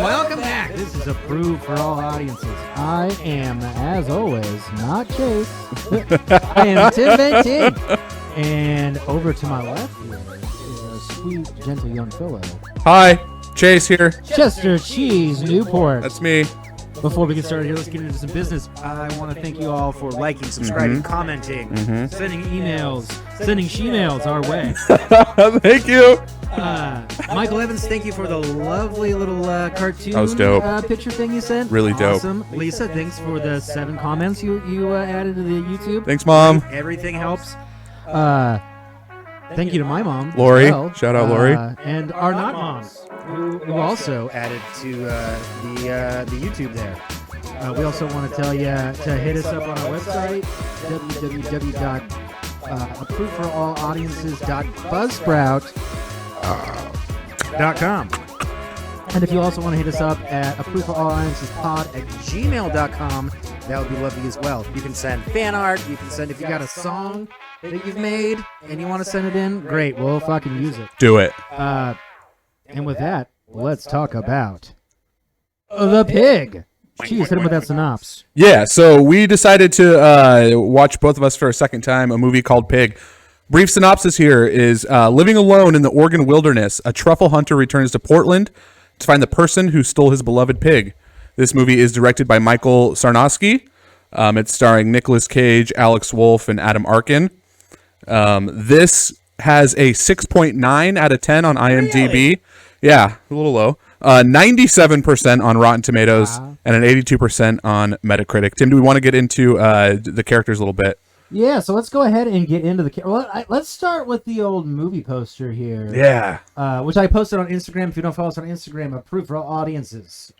welcome back. This is approved for all audiences. I am, as always, not Chase. I am Tim Benting. And over to my left here is a sweet, gentle young fellow. Hi, Chase here. Chester Cheese Newport. That's me. Before we get started here, let's get into some business. I want to thank you all for liking, subscribing, commenting, sending emails, sending she-mails our way. Thank you. Michael Evans, thank you for the lovely little cartoon That was dope. Picture thing you sent. Really dope. Awesome. Lisa, thanks for the 7 comments you added to the YouTube. Thanks, Mom. Everything helps. Thank you to my mom, Lori. well. Shout out, Lori. And our not moms, who also added to the YouTube there. We also want to tell you to hit us up on our website, www.approveforallaudiences.buzzsprout.com. And if you also want to hit us up at approveforallaudiences.pod@gmail.com, that would be lovely as well. You can send fan art. You can send, if you got a song that you've made and you want to send it in, great. We'll fucking use it. Do it. And with that, let's talk about The Pig. Jeez, hit him with that synopsis. Yeah, so we decided to watch, both of us for a second time, a movie called Pig. Brief synopsis here is, living alone in the Oregon wilderness, a truffle hunter returns to Portland to find the person who stole his beloved pig. This movie is directed by Michael Sarnowski. It's starring Nicolas Cage, Alex Wolff, and Adam Arkin. This has a 6.9 out of 10 on IMDb. Really? Yeah, a little low. 97% on Rotten Tomatoes, and an 82% on Metacritic. Tim, do we want to get into the characters a little bit? Yeah, so let's go ahead and get into the... let's start with the old movie poster here. Yeah. Which I posted on Instagram. If you don't follow us on Instagram, approved for all audiences.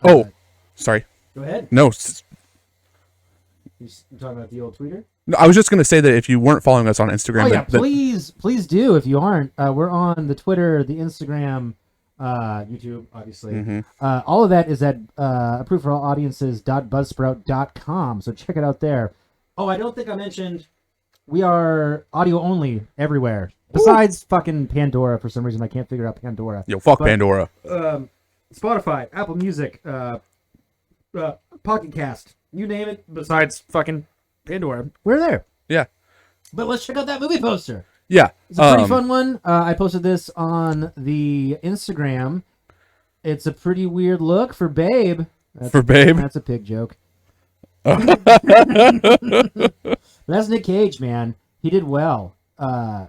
Sorry. Go ahead. No. You're talking about the old tweeter? No, I was just going to say that if you weren't following us on Instagram... please do if you aren't. We're on the Twitter, the Instagram... YouTube, obviously. All of that is at approveforallaudiences.buzzsprout.com, so check it out there. Oh, I don't think I mentioned we are audio only everywhere. Besides fucking Pandora, for some reason I can't figure out Pandora. Yo, Pandora. Spotify, Apple Music, Pocket Cast, you name it, besides fucking Pandora. We're there. Yeah. But let's check out that movie poster. Yeah. It's a pretty fun one. I posted this on the Instagram. It's a pretty weird look for Babe. That's a pig joke. That's Nick Cage, man. He did well. I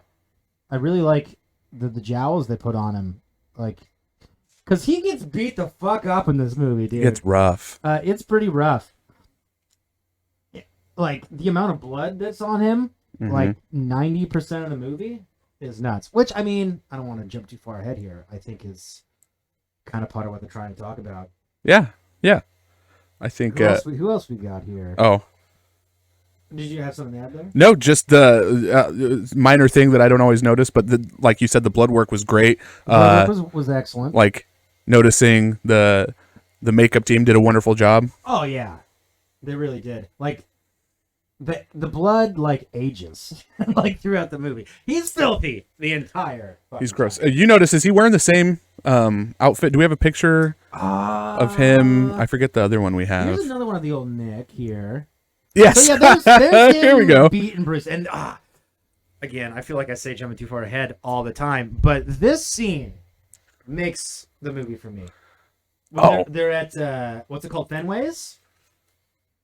really like the jowls they put on him. Because he gets beat the fuck up in this movie, dude. It's rough. It's pretty rough. Like, the amount of blood that's on him, like 90% of the movie is nuts. Which, I mean, I don't want to jump too far ahead here. I think is kind of part of what they're trying to talk about. Yeah. I think... Who else we got here? Oh. Did you have something to add there? No, just the minor thing that I don't always notice, but like you said, the blood work was great. Blood work was excellent. Like, noticing the makeup team did a wonderful job. Oh, yeah. They really did. Like... The blood, ages, throughout the movie. He's filthy the entire He's gross. You notice, is he wearing the same outfit? Do we have a picture of him? I forget the other one we have. Here's another one of the old Nick here. Yes. So, yeah, there's here we go. Beating Bruce. And, again, I feel like I say jumping too far ahead all the time, but this scene makes the movie for me. They're at, what's it called, Fenway's?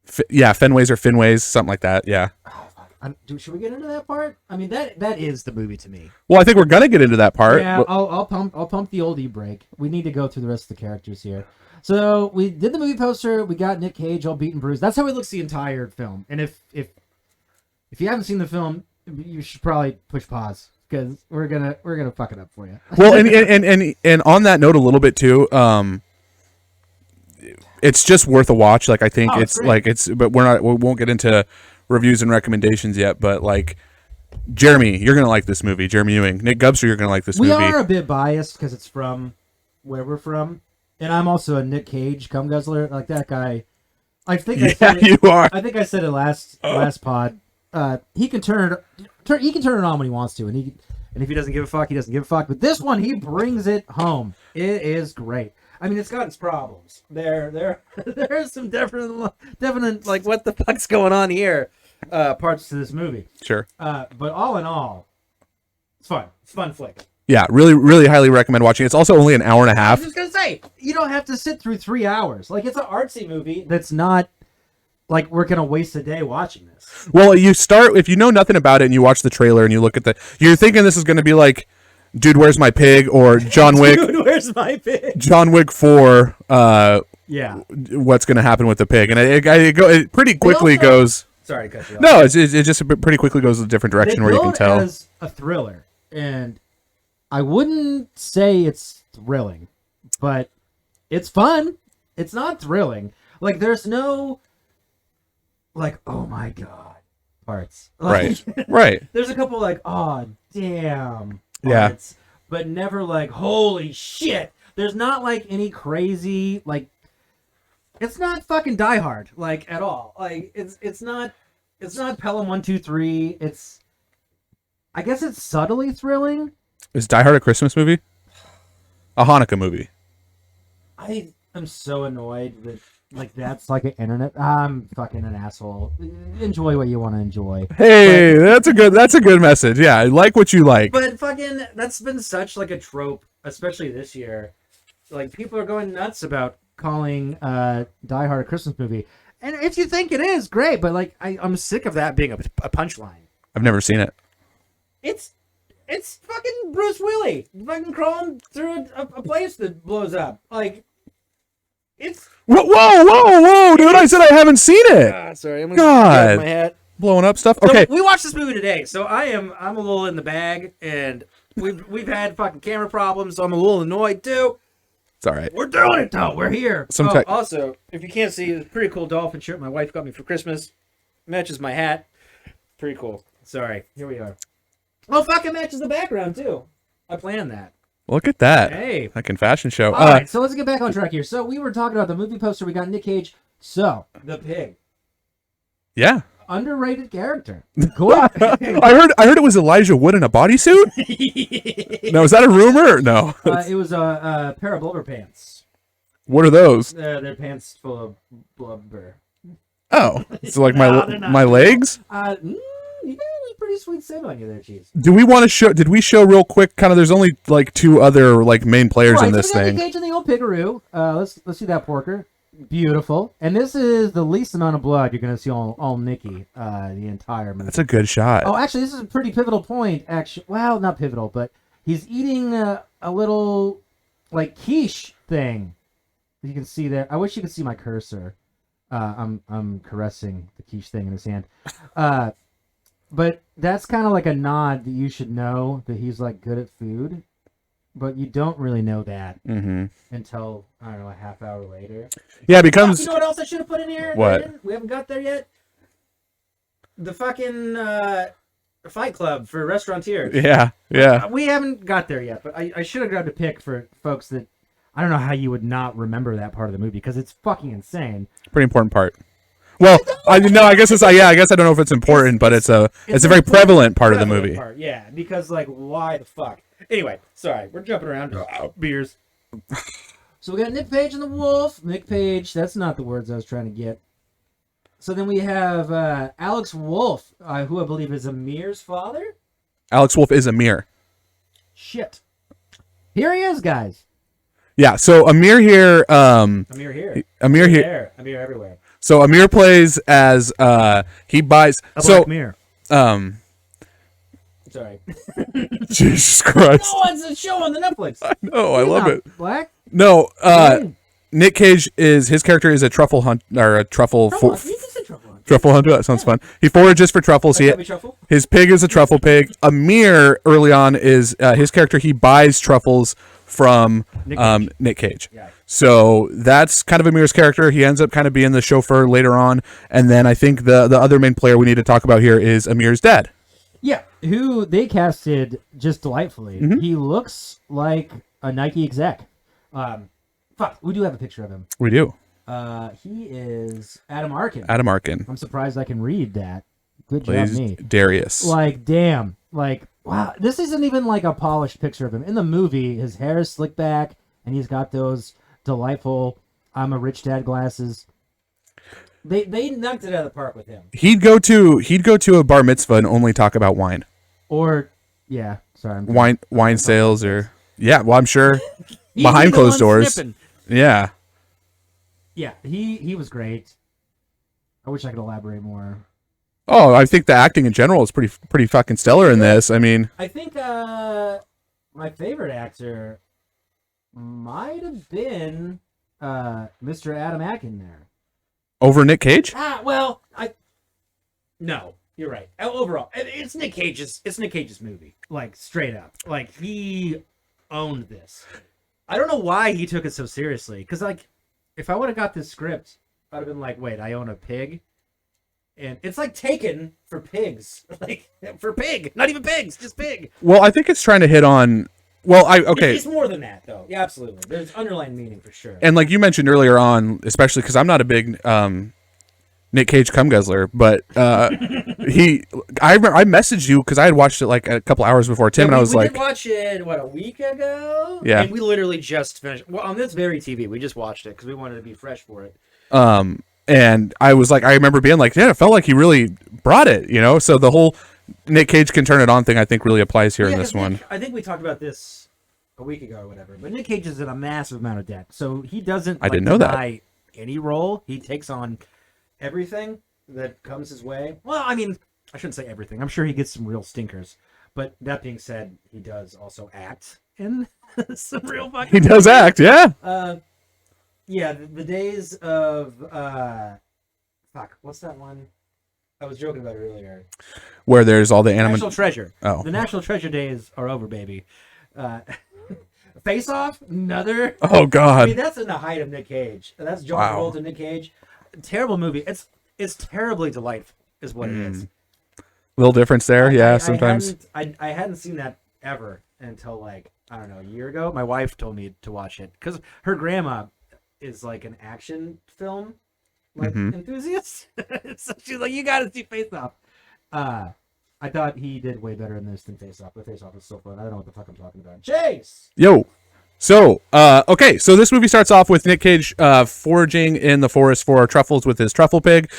Fenways or Finways, something like that. Yeah. Should we get into that part? I mean, that is the movie to me. Well, I think we're gonna get into that part. Yeah, I'll pump the old e-break. We need to go through the rest of the characters here. So we did the movie poster. We got Nick Cage all beaten bruised. That's how he looks the entire film. And if you haven't seen the film, you should probably push pause because we're gonna fuck it up for you. Well, and on that note a little bit too. It's just worth a watch. Like, I think but we won't get into reviews and recommendations yet, but Jeremy, you're going to like this movie. Jeremy Ewing. Nick Gubster, you're going to like this movie. We are a bit biased because it's from where we're from. And I'm also a Nick Cage cum guzzler. Like that guy. I think I said it, you are. I think I said it last pod. He can turn it on when he wants to, and if he doesn't give a fuck, he doesn't give a fuck. But this one, he brings it home. It is great. I mean, it's got its problems. There's some definite like what the fuck's going on here parts to this movie. Sure. But all in all, it's fun. It's a fun flick. Yeah, really, really highly recommend watching. It's also only an hour and a I half. was just gonna say, you don't have to sit through 3 hours. Like, it's an artsy movie that's not like we're gonna waste a day watching this. Well, you start if you know nothing about it and you watch the trailer and you look at you're thinking this is going to be like, Dude, Where's My Pig or John Wick. Dude, Where's My Pig? John Wick 4. Yeah. What's going to happen with the pig? And it pretty quickly goes. Sorry to cut you off. No, it just pretty quickly goes a different direction where you can tell. As a thriller, and I wouldn't say it's thrilling, but it's fun. It's not thrilling. Like, there's no like, oh my god parts. Like, right. There's a couple like, oh damn Yeah. parts, but never like, holy shit. There's not like any crazy like. It's not fucking Die Hard like at all. Like it's not Pelham 1 2 3. It's, I guess it's subtly thrilling. Is Die Hard a Christmas movie? A Hanukkah movie? I am so annoyed that like that's like an internet. I'm fucking an asshole. Enjoy what you want to enjoy. Hey, that's a good message. Yeah, I like what you like. But fucking, that's been such like a trope, especially this year. Like, people are going nuts about calling Die Hard a Christmas movie, and if you think it is, great. But like, I'm sick of that being a punchline. I've never seen it. It's fucking Bruce Willis fucking crawling through a place that blows up. Like, it's Whoa, dude! I said I haven't seen it. sorry, I'm God. my hat. Blowing up stuff. So Okay. we watched this movie today, so I'm a little in the bag, and we've had fucking camera problems, so I'm a little annoyed too. It's all right. We're doing it though. We're here. Sometimes- Also, if you can't see, it's a pretty cool dolphin shirt my wife got me for Christmas. Matches my hat. Pretty cool. Sorry. Here we are. Oh fuck! It matches the background too. I planned that. Look at that. Hey. Fucking fashion show. All right, so let's get back on track here. So we were talking about the movie poster. We got Nick Cage. So the pig, Yeah. underrated character. Cool. I heard it was Elijah Wood in a bodysuit. No, is that a rumor? No. It was a pair of blubber pants. What are those? They're pants full of blubber. Oh, so like No, they're not. my legs. You got a pretty sweet scent on you there, Cheese. Do we want to show? Did we show real quick? Kind of. There's only like 2 other like main players in this so we got thing. Nick Cage and the old piggaroo. Let's see that porker. Beautiful. And this is the least amount of blood you're gonna see all Nicky the entire movie. That's a good shot. Oh, actually, this is a pretty pivotal point. Actually, well, not pivotal, but he's eating a little like quiche thing. You can see there. I wish you could see my cursor. I'm caressing the quiche thing in his hand. But that's kind of like a nod that you should know that he's like good at food, but you don't really know that until, I don't know, a half hour later. Yeah, it becomes. You know what else I should have put in here? What? We haven't got there yet. The fucking Fight Club for restaurateurs. Yeah. We haven't got there yet, but I should have grabbed a pick for folks that, I don't know how you would not remember that part of the movie because it's fucking insane. Pretty important part. Well, I guess it's I guess I don't know if it's important, but it's a very prevalent part of the movie. Yeah, because like, why the fuck? Anyway, sorry, we're jumping around. Beers. So we got Nick Cage and the Wolf. Nick Cage, that's not the words I was trying to get. So then we have Alex Wolff, who I believe is Amir's father. Alex Wolff is Amir. Shit. Here he is, guys. Yeah. So Amir here. Amir here. Amir here. There. Amir everywhere. So Amir plays as he buys. A So Black Mirror. Sorry. Jesus Christ. No, it's a show on the Netflix. No, I love it. Black. No, Nick Cage his character is a truffle hunt or a truffle. You can say truffle hunt. Truffle hunter. That sounds fun. He forages for truffles. Truffle? His pig is a truffle pig. Amir early on is his character. He buys truffles from Nick Cage. Yeah. So that's kind of Amir's character. He ends up kind of being the chauffeur later on, and then I think the other main player we need to talk about here is Amir's dad. Yeah, who they casted just delightfully. He looks like a Nike exec. We do have a picture of him. We do. He is Adam Arkin. Adam Arkin. I'm surprised I can read that. Good Plays job, me. Darius. Like, damn. Like, wow. This isn't even like a polished picture of him. In the movie, his hair is slicked back, and he's got those delightful. I'm a rich dad glasses. They knocked it out of the park with him. He'd go to a bar mitzvah and only talk about wine. Or yeah, sorry, wine sales or yeah. Well, I'm sure He'd behind be the closed one doors. snipping. Yeah. Yeah, he was great. I wish I could elaborate more. Oh, I think the acting in general is pretty fucking stellar in this. I mean, I think my favorite actor might have been Mr. Adam Akin there. over Nick Cage. Well, no, you're right. Overall, it's Nick Cage's movie. Like straight up, like he owned this. I don't know why he took it so seriously. Because like, if I would have got this script, I'd have been like, wait, I own a pig. And it's like Taken for pigs, like for pig, not even pigs, just pig. Well, I think it's trying to hit on. Well, okay. It's more than that, though. Yeah, absolutely. There's underlying meaning for sure. And like you mentioned earlier on, especially because I'm not a big Nick Cage cum guzzler, but I messaged you because I had watched it like a couple hours before Tim, and I was like, we did watch it a week ago. Yeah, and we literally just finished. Well, on this very TV, we just watched it because we wanted to be fresh for it. And I was like, I remember being like, yeah, it felt like he really brought it, you know? So the whole Nick Cage can turn it on thing, I think, really applies here in this one. I think we talked about this a week ago or whatever, but Nick Cage is in a massive amount of debt. So he doesn't I didn't know deny any role. He takes on everything that comes his way. Well, I mean, I shouldn't say everything. I'm sure he gets some real stinkers. But that being said, he does also act in some real fucking He does act, yeah. Yeah, the days of what's that one? I was joking about it earlier. Where there's all the National Treasure. Oh. The National Treasure days are over, baby. Face Off, another. Oh God. I mean, that's in the height of Nick Cage. That's John Travolta and Nick Cage. Terrible movie. It's terribly delightful, is what it is. Little difference there, yeah. Sometimes I hadn't seen that ever until like I don't know a year ago. My wife told me to watch it because her grandma is like an action film enthusiast. So she's like, you gotta see Face Off. I thought he did way better in this than Face Off, but Face Off is so fun. I don't know what the fuck I'm talking about. Chase! Yo. So, okay, so this movie starts off with Nick Cage foraging in the forest for truffles with his truffle pig.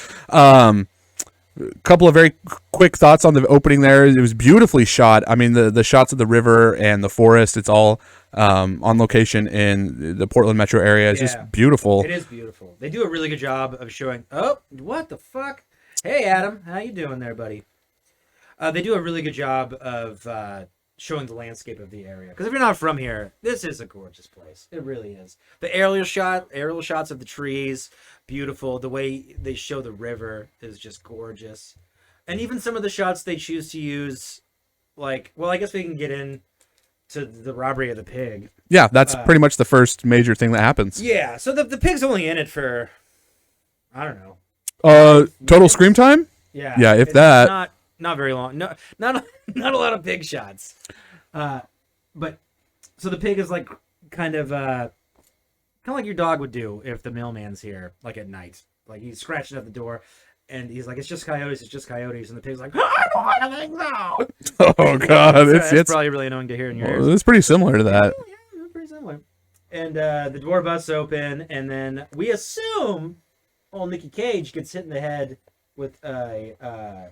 Couple of very quick thoughts on the opening there. It was beautifully shot. I mean, the shots of the river and the forest, it's all on location in the Portland metro area. It's just beautiful. It is beautiful. They do a really good job of showing... Oh, what the fuck? Hey, Adam. How you doing there, buddy? They do a really good job of showing the landscape of the area. Because if you're not from here, this is a gorgeous place. It really is. The aerial shots of the trees, beautiful. The way they show the river is just gorgeous. And even some of the shots they choose to use, like, well, I guess we can get in to the robbery of the pig. Yeah, that's pretty much the first major thing that happens. Yeah, so the pig's only in it for, I don't know. Total screen time? Yeah. Yeah, if that. Not very long. No, not a lot of pig shots. But so the pig is like kind of like your dog would do if the mailman's here, like at night. Like he's scratching at the door, and he's like, "It's just coyotes. It's just coyotes." And the pig's like, "I don't think so." Oh God, it's probably really annoying to hear in your ears. It's pretty similar to that. Yeah, pretty similar. And the door busts open, and then we assume old Nicky Cage gets hit in the head with a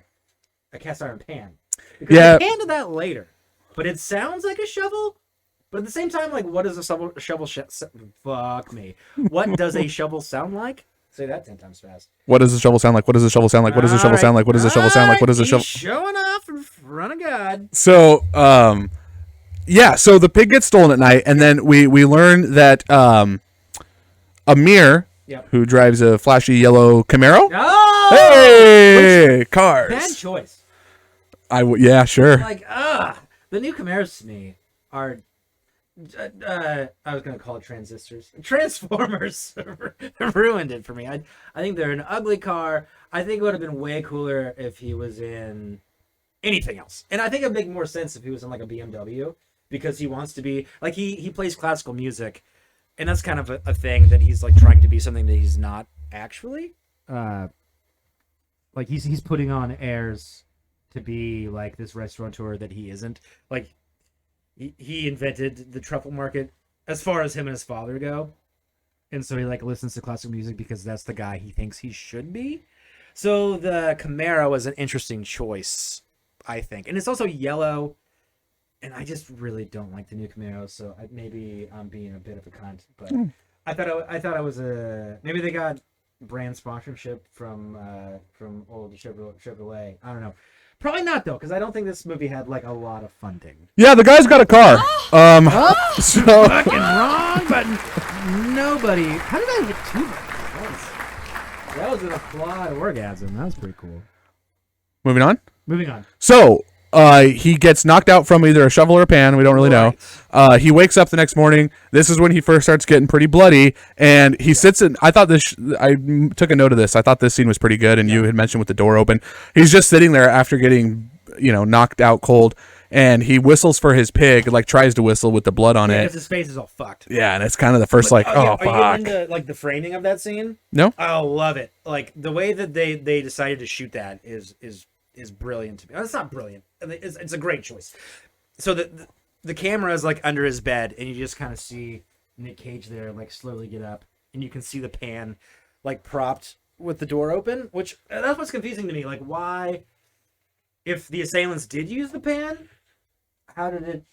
cast iron pan. Because they pan to that later, but it sounds like a shovel. But at the same time, like, what does a shovel? Fuck me. What does a shovel sound like? Say that 10 times fast. What does a shovel sound like? What does a shovel sound like? What does a shovel sound like? What does a shovel sound like? What does a shovel? Showing off in front of God. So, yeah. So the pig gets stolen at night, and then we learn that Amir, who drives a flashy yellow Camaro. Oh! Hey, cars. Bad choice. Yeah, sure. Like, the new Camaros to me are, I was going to call it transistors. Transformers ruined it for me. I think they're an ugly car. I think it would have been way cooler if he was in anything else. And I think it would make more sense if he was in like a BMW, because he wants to be, like, he plays classical music, and that's kind of a thing that he's like trying to be something that he's not actually. Like he's putting on airs to be like this restaurateur that he isn't. Like he invented the truffle market as far as him and his father go. and so he like listens to classical music because that's the guy he thinks he should be. So the Camaro was an interesting choice, I think, and it's also yellow, and I just really don't like the new Camaro. So maybe I'm being a bit of a cunt, but I thought I was maybe they got brand sponsorship from old Chevrolet. I don't know. Probably not though, because I don't think this movie had like a lot of funding. Yeah, the guy's got a car. So Fucking wrong, but nobody. How did I hit two buttons? That was an applaud orgasm. That was pretty cool. moving on. Moving on. So he gets knocked out from either a shovel or a pan. We don't really know. He wakes up the next morning. This is when he first starts getting pretty bloody, and he sits in. I thought this. I took a note of this. I thought this scene was pretty good, and you had mentioned with the door open. He's just sitting there after getting, knocked out cold, and he whistles for his pig. Like tries to whistle with the blood on it. Because his face is all fucked. Yeah, and it's kind of the first fuck. Are you into like the framing of that scene? No. I love it. Like the way that they decided to shoot that is brilliant to me. It's not brilliant. It's a great choice. So the camera is like under his bed, and you just kind of see Nick Cage there, like slowly get up, and you can see the pan, like propped with the door open. Which that's what's confusing to me. Like, why, if the assailants did use the pan, how did it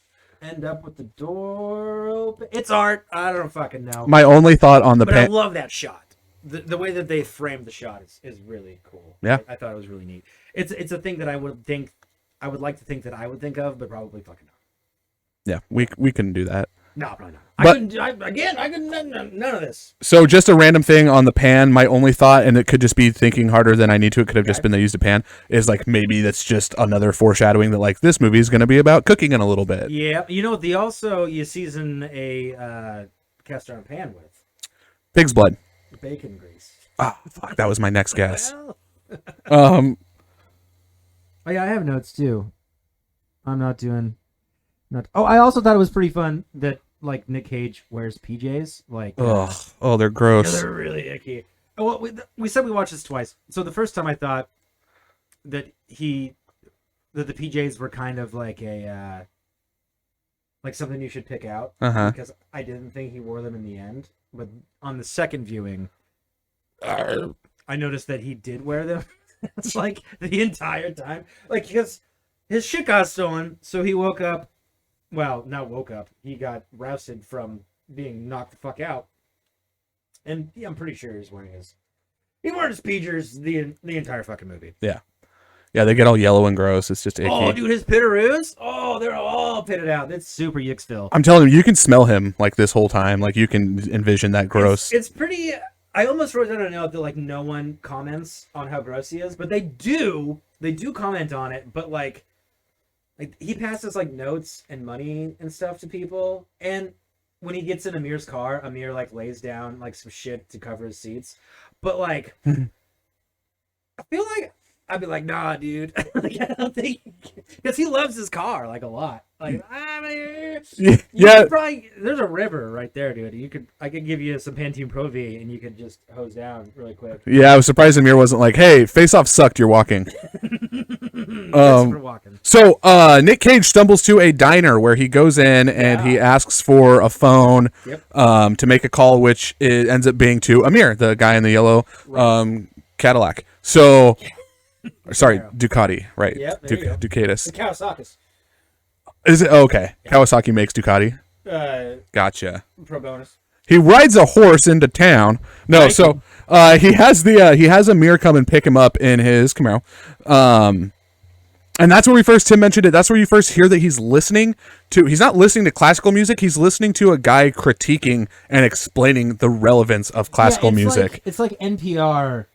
end up with the door open? It's art. I don't fucking know. My only thought on the But pan. I love that shot. The way that they framed the shot is really cool. Yeah. I thought it was really neat. It's a thing that I would like to think that I would think of, but probably fucking not. Yeah, we couldn't do that. No, probably not. But- I couldn't none of this. So just a random thing on the pan. My only thought, and it could just be thinking harder than I need to. It could have just been they used a pan. Is like maybe that's just another foreshadowing that like this movie is going to be about cooking in a little bit. Yeah, you season a cast iron pan with Pig's blood. bacon grease. Ah, fuck. That was my next guess. Well, oh yeah, I have notes too. I'm not doing. Oh, I also thought it was pretty fun that like Nick Cage wears PJs. Like, oh, they're gross. they're really icky. Well, we said we watched this twice. So the first time I thought that the PJs were kind of like a like something you should pick out because I didn't think he wore them in the end. But on the second viewing, I noticed that he did wear them. It's like the entire time, like because his shit got stolen, so he woke up. Well, not woke up. He got rousted from being knocked the fuck out, and yeah, I'm pretty sure he's wearing his PJs the entire fucking movie. Yeah, they get all yellow and gross. It's just icky. Oh, dude, his pitteroos. Oh, they're all pitted out. That's super Yicksville. I'm telling you, you can smell him like this whole time. Like you can envision that gross. It's pretty. I almost wrote down a note that like no one comments on how gross he is, but they do. They do comment on it, but like he passes like notes and money and stuff to people, and when he gets in Amir's car, Amir like lays down like some shit to cover his seats, but like I feel like I'd be like, nah, dude. Like, I don't think because he loves his car like a lot. Like, Yeah. probably there's a river right there, dude. I could give you some Pantene Pro V and you could just hose down really quick. Yeah, I was surprised Amir wasn't like, "Hey, face off sucked. You're walking." Thanks for walking. So Nick Cage stumbles to a diner where he goes in and he asks for a phone to make a call, which ends up being to Amir, the guy in the yellow Cadillac. So. Sorry, Ducati, right? Yep, there you go. Ducatus. The Kawasaki's. Is it okay? Yeah. Kawasaki makes Ducati. Gotcha. Pro bonus. He rides a horse into town. No, so he has Amir come and pick him up in his Camaro. And that's where Tim mentioned it. That's where you first hear that he's listening to. He's not listening to classical music. He's listening to a guy critiquing and explaining the relevance of classical music. It's like NPR.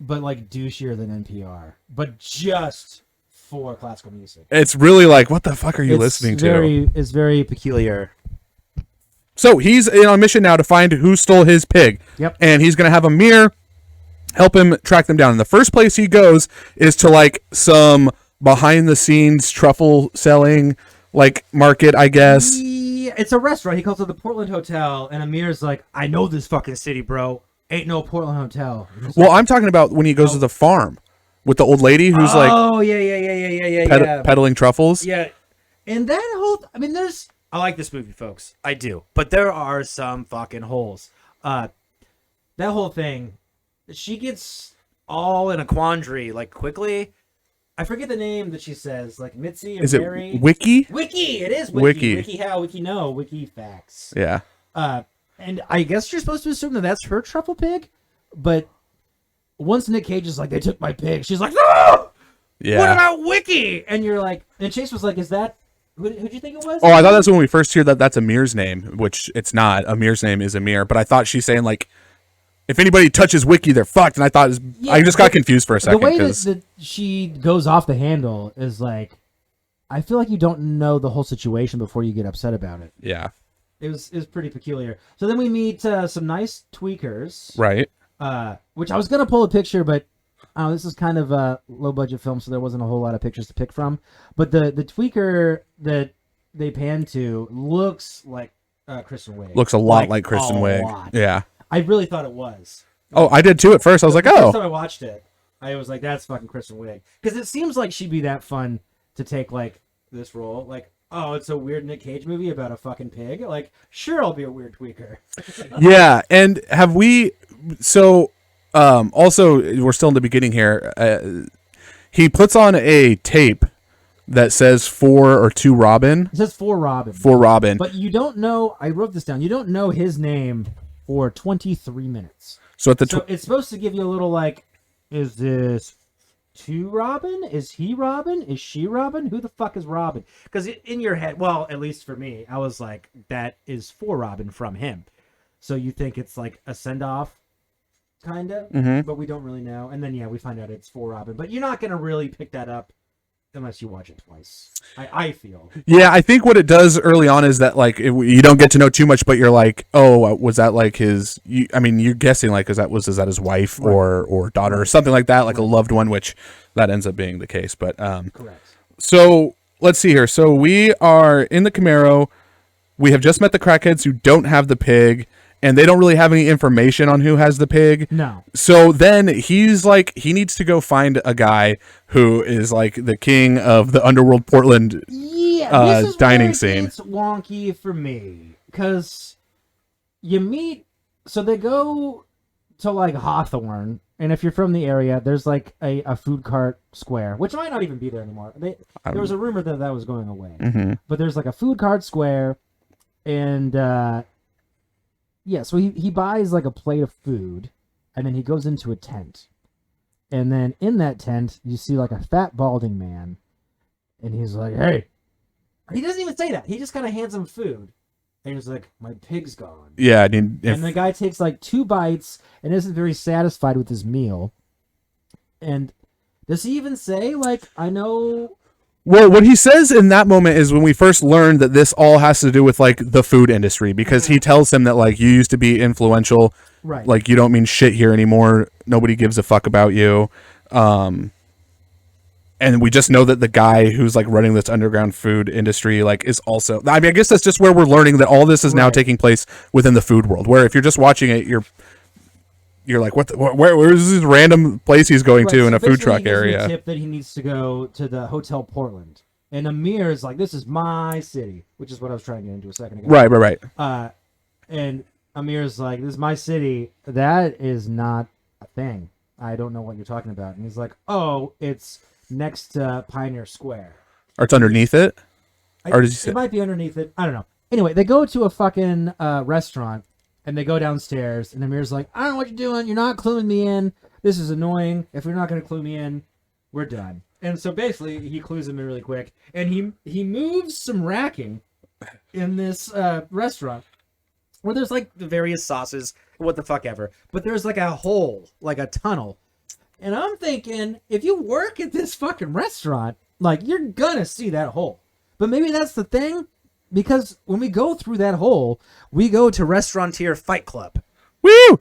But like douchier than NPR, but just for classical music. It's really like, what the fuck are you listening to? It's very peculiar. So he's on a mission now to find who stole his pig. Yep. And he's going to have Amir help him track them down. And the first place he goes is to like some behind the scenes truffle selling like market, I guess. Yeah, it's a restaurant. He calls it the Portland Hotel, and Amir's like, I know this fucking city, bro. Ain't no Portland Hotel. Well, I'm talking about when he goes to the farm with the old lady who's peddling truffles. Yeah. And that I like this movie, folks. I do. But there are some fucking holes. that whole thing, she gets all in a quandary like quickly. I forget the name that she says, like Mitzi or Is it Mary. Wiki? Wiki, it is Wiki. Wiki how, Wiki no, Wiki facts. Yeah. And I guess you're supposed to assume that that's her truffle pig, but once Nick Cage is like, they took my pig, she's like, no! Yeah. What about Wiki? And you're like, and Chase was like, is that, who'd you think it was? Oh, I thought that's when we first hear that that's Amir's name, which it's not. Amir's name is Amir, but I thought she's saying like, if anybody touches Wiki, they're fucked. And I thought, I just got confused for a second. The way that she goes off the handle is like, I feel like you don't know the whole situation before you get upset about it. Yeah. It was pretty peculiar. So then we meet some nice tweakers. Right. Which I was going to pull a picture, but this is kind of a low-budget film, so there wasn't a whole lot of pictures to pick from. But the tweaker that they pan to looks like Kristen Wiig. Looks a lot like Kristen Wiig. Lot. Yeah. I really thought it was. Oh, I did too at first. I was like, The oh. first time I watched it, I was like, that's fucking Kristen Wiig. Because it seems like she'd be that fun to take, like, this role. Like, oh, it's a weird Nick Cage movie about a fucking pig. Like, sure, I'll be a weird tweaker. Yeah, and have we... So, also, we're still in the beginning here. He puts on a tape that says for or to Robin. It says for Robin. For Robin. But you don't know... I wrote this down. You don't know his name for 23 minutes. So it's supposed to give you a little like, is this to Robin? Is he Robin? Is she Robin? Who the fuck is Robin? Because in your head, well, at least for me, I was like, that is for Robin from him. So you think it's like a send-off, kind of, but we don't really know. And then, yeah, we find out it's for Robin. But you're not going to really pick that up unless you watch it twice. I feel. Yeah, I think what it does early on is that like you don't get to know too much, but you're like, oh, was that like his? You're guessing like, is that his wife or daughter or something like that, like a loved one, which that ends up being the case. But correct. So let's see here. So we are in the Camaro. We have just met the crackheads who don't have the pig. And they don't really have any information on who has the pig. No. So then he's like, he needs to go find a guy who is like the king of the underworld Portland this is dining where scene. It's wonky for me because you meet. So they go to like Hawthorne, and if you're from the area, there's like a food cart square, which might not even be there anymore. There was a rumor that was going away, but there's like a food cart square, and. Yeah, so he buys like a plate of food, and then he goes into a tent. And then in that tent, you see like a fat balding man, and he's like, hey. He doesn't even say that. He just kind of hands him food. And he's like, my pig's gone. Yeah. And the guy takes like 2 bites and isn't very satisfied with his meal. And does he even say, like, I know... Well, what he says in that moment is when we first learned that this all has to do with like the food industry, because he tells him that like you used to be influential, right? Like you don't mean shit here anymore. Nobody gives a fuck about you. And we just know that the guy who's like running this underground food industry like is also. I mean, I guess that's just where we're learning that all this is now taking place within the food world. Where if you're just watching it, you're like, where is this random place he's going to in a food truck area? Tip that he needs to go to the Hotel Portland, and Amir is like, this is my city, which is what I was trying to get into a second ago. Right. And Amir's like, this is my city. That is not a thing. I don't know what you're talking about. And he's like, oh, it's next to Pioneer Square. Or it's underneath it? Or does he say? It might be underneath it. I don't know. Anyway, they go to a fucking restaurant. And they go downstairs, and Amir's like, I don't know what you're doing. You're not cluing me in. This is annoying. If you're not going to clue me in, we're done. And so basically, he clues him in really quick. And he moves some racking in this restaurant where there's like the various sauces, what the fuck ever. But there's like a hole, like a tunnel. And I'm thinking, if you work at this fucking restaurant, like, you're going to see that hole. But maybe that's the thing. Because when we go through that hole, we go to Restaurateur Fight Club. Woo!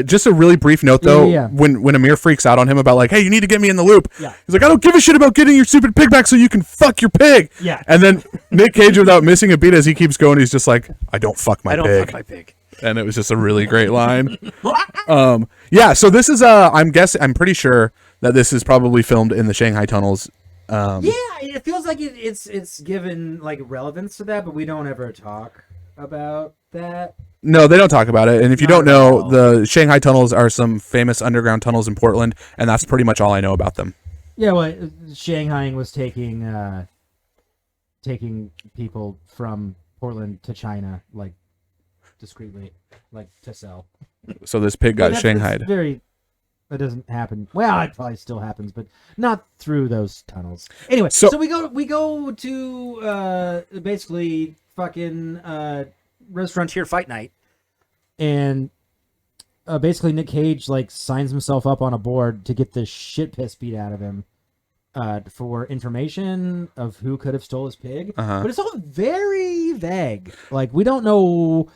Just a really brief note, though. Yeah. When Amir freaks out on him about, like, hey, you need to get me in the loop. Yeah. He's like, I don't give a shit about getting your stupid pig back so you can fuck your pig. Yeah. And then Nick Cage, without missing a beat as he keeps going, he's just like, I don't fuck my pig. Fuck my pig. And it was just a really great line. Yeah, so this is, I'm pretty sure that this is probably filmed in the Shanghai Tunnels. Yeah, it feels like it's given like relevance to that, but we don't ever talk about that No, they don't talk about it. And if you Not don't at know, all. the Shanghai Tunnels are some famous underground tunnels in Portland, and that's pretty much all I know about them. Yeah, well, Shanghaiing was taking people from Portland to China, like discreetly, like to sell. So this pig got That's shanghaied. very. That doesn't happen. Well, it probably still happens, but not through those tunnels. Anyway, So- so we go to basically fucking Restaurateur Fight Night, and basically Nick Cage like signs himself up on a board to get the shit piss beat out of him for information of who could have stole his pig. Uh-huh. But it's all very vague. Like we don't know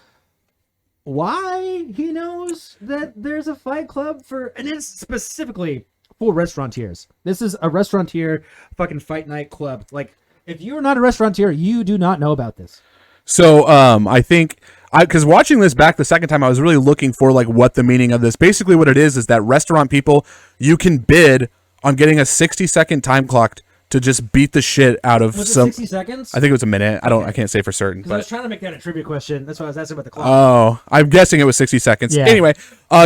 why he knows that there's a fight club for, and it's specifically for restaurateurs. This is a restaurateur fucking fight night club. Like, if you're not a restaurateur, you do not know about this. So I think because watching this back the second time, I was really looking for like what the meaning of this. Basically, what it is that restaurant people, you can bid on getting a 60-second time clock to just beat the shit out of Was it some. 60 seconds? I think it was a minute. I can't say for certain. Because I was But trying to make that a trivia question. That's why I was asking about the clock. oh, I'm guessing it was 60 seconds. Yeah. Anyway,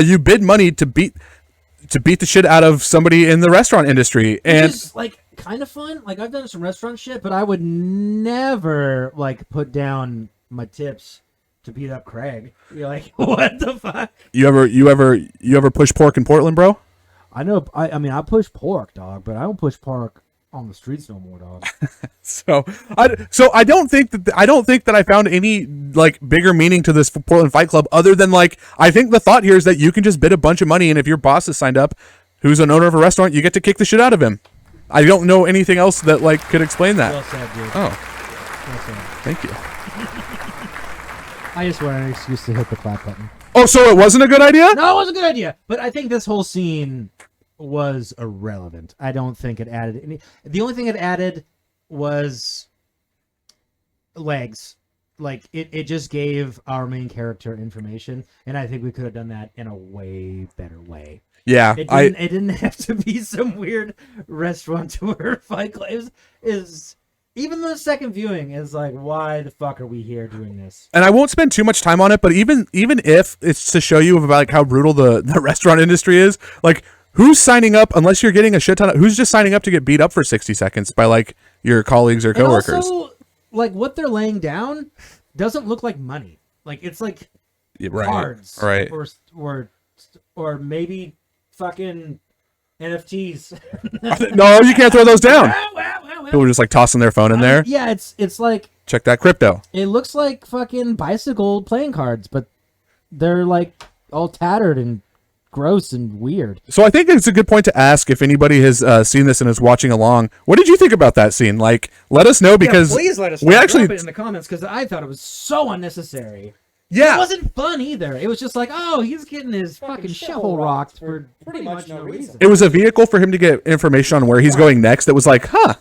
you bid money to beat the shit out of somebody in the restaurant industry, and Which is, like, kind of fun. Like, I've done some restaurant shit, but I would never, like, put down my tips to beat up Craig. You're like, what the fuck? you ever push pork in Portland, bro? I know. I mean, I push pork, dog, but I don't push pork on the streets no more, dog. So I don't think that I found any like bigger meaning to this Portland Fight Club other than like I think the thought here is that you can just bid a bunch of money, and if your boss is signed up, who's an owner of a restaurant, you get to kick the shit out of him. I don't know anything else that like could explain that. Well said, dude. Oh, Well said. thank you. I just wanted an excuse to hit the clap button. Oh, so it wasn't a good idea? No, it was a good idea, but I think this whole scene was irrelevant. I don't think it added any. The only thing it added was legs. Like it just gave our main character information, and I think we could have done that in a way better way. Yeah, It didn't have to be some weird restaurateur fight club. Is even the second viewing is like, why the fuck are we here doing this? and I won't spend too much time on it, but even if it's to show you about like how brutal the restaurant industry is, like who's signing up unless you're getting a shit ton of who's just signing up to get beat up for 60 seconds by like your colleagues or coworkers. And also, like what they're laying down doesn't look like money. Like it's like Yeah, right, cards, right. or maybe fucking NFTs. No, you can't throw those down. Wow. People are just like tossing their phone in there. Yeah, it's like Check that crypto. it looks like fucking bicycle playing cards, but they're like all tattered and gross and weird. So I think it's a good point to ask if anybody has seen this and is watching along. What did you think about that scene? Like, let us know because please let us we actually drop it in the comments because I thought it was so unnecessary. yeah. It wasn't fun either. It was just like, oh, he's getting his fucking shovel rocked for pretty much no reason. It was a vehicle for him to get information on where he's going next. That was like, huh,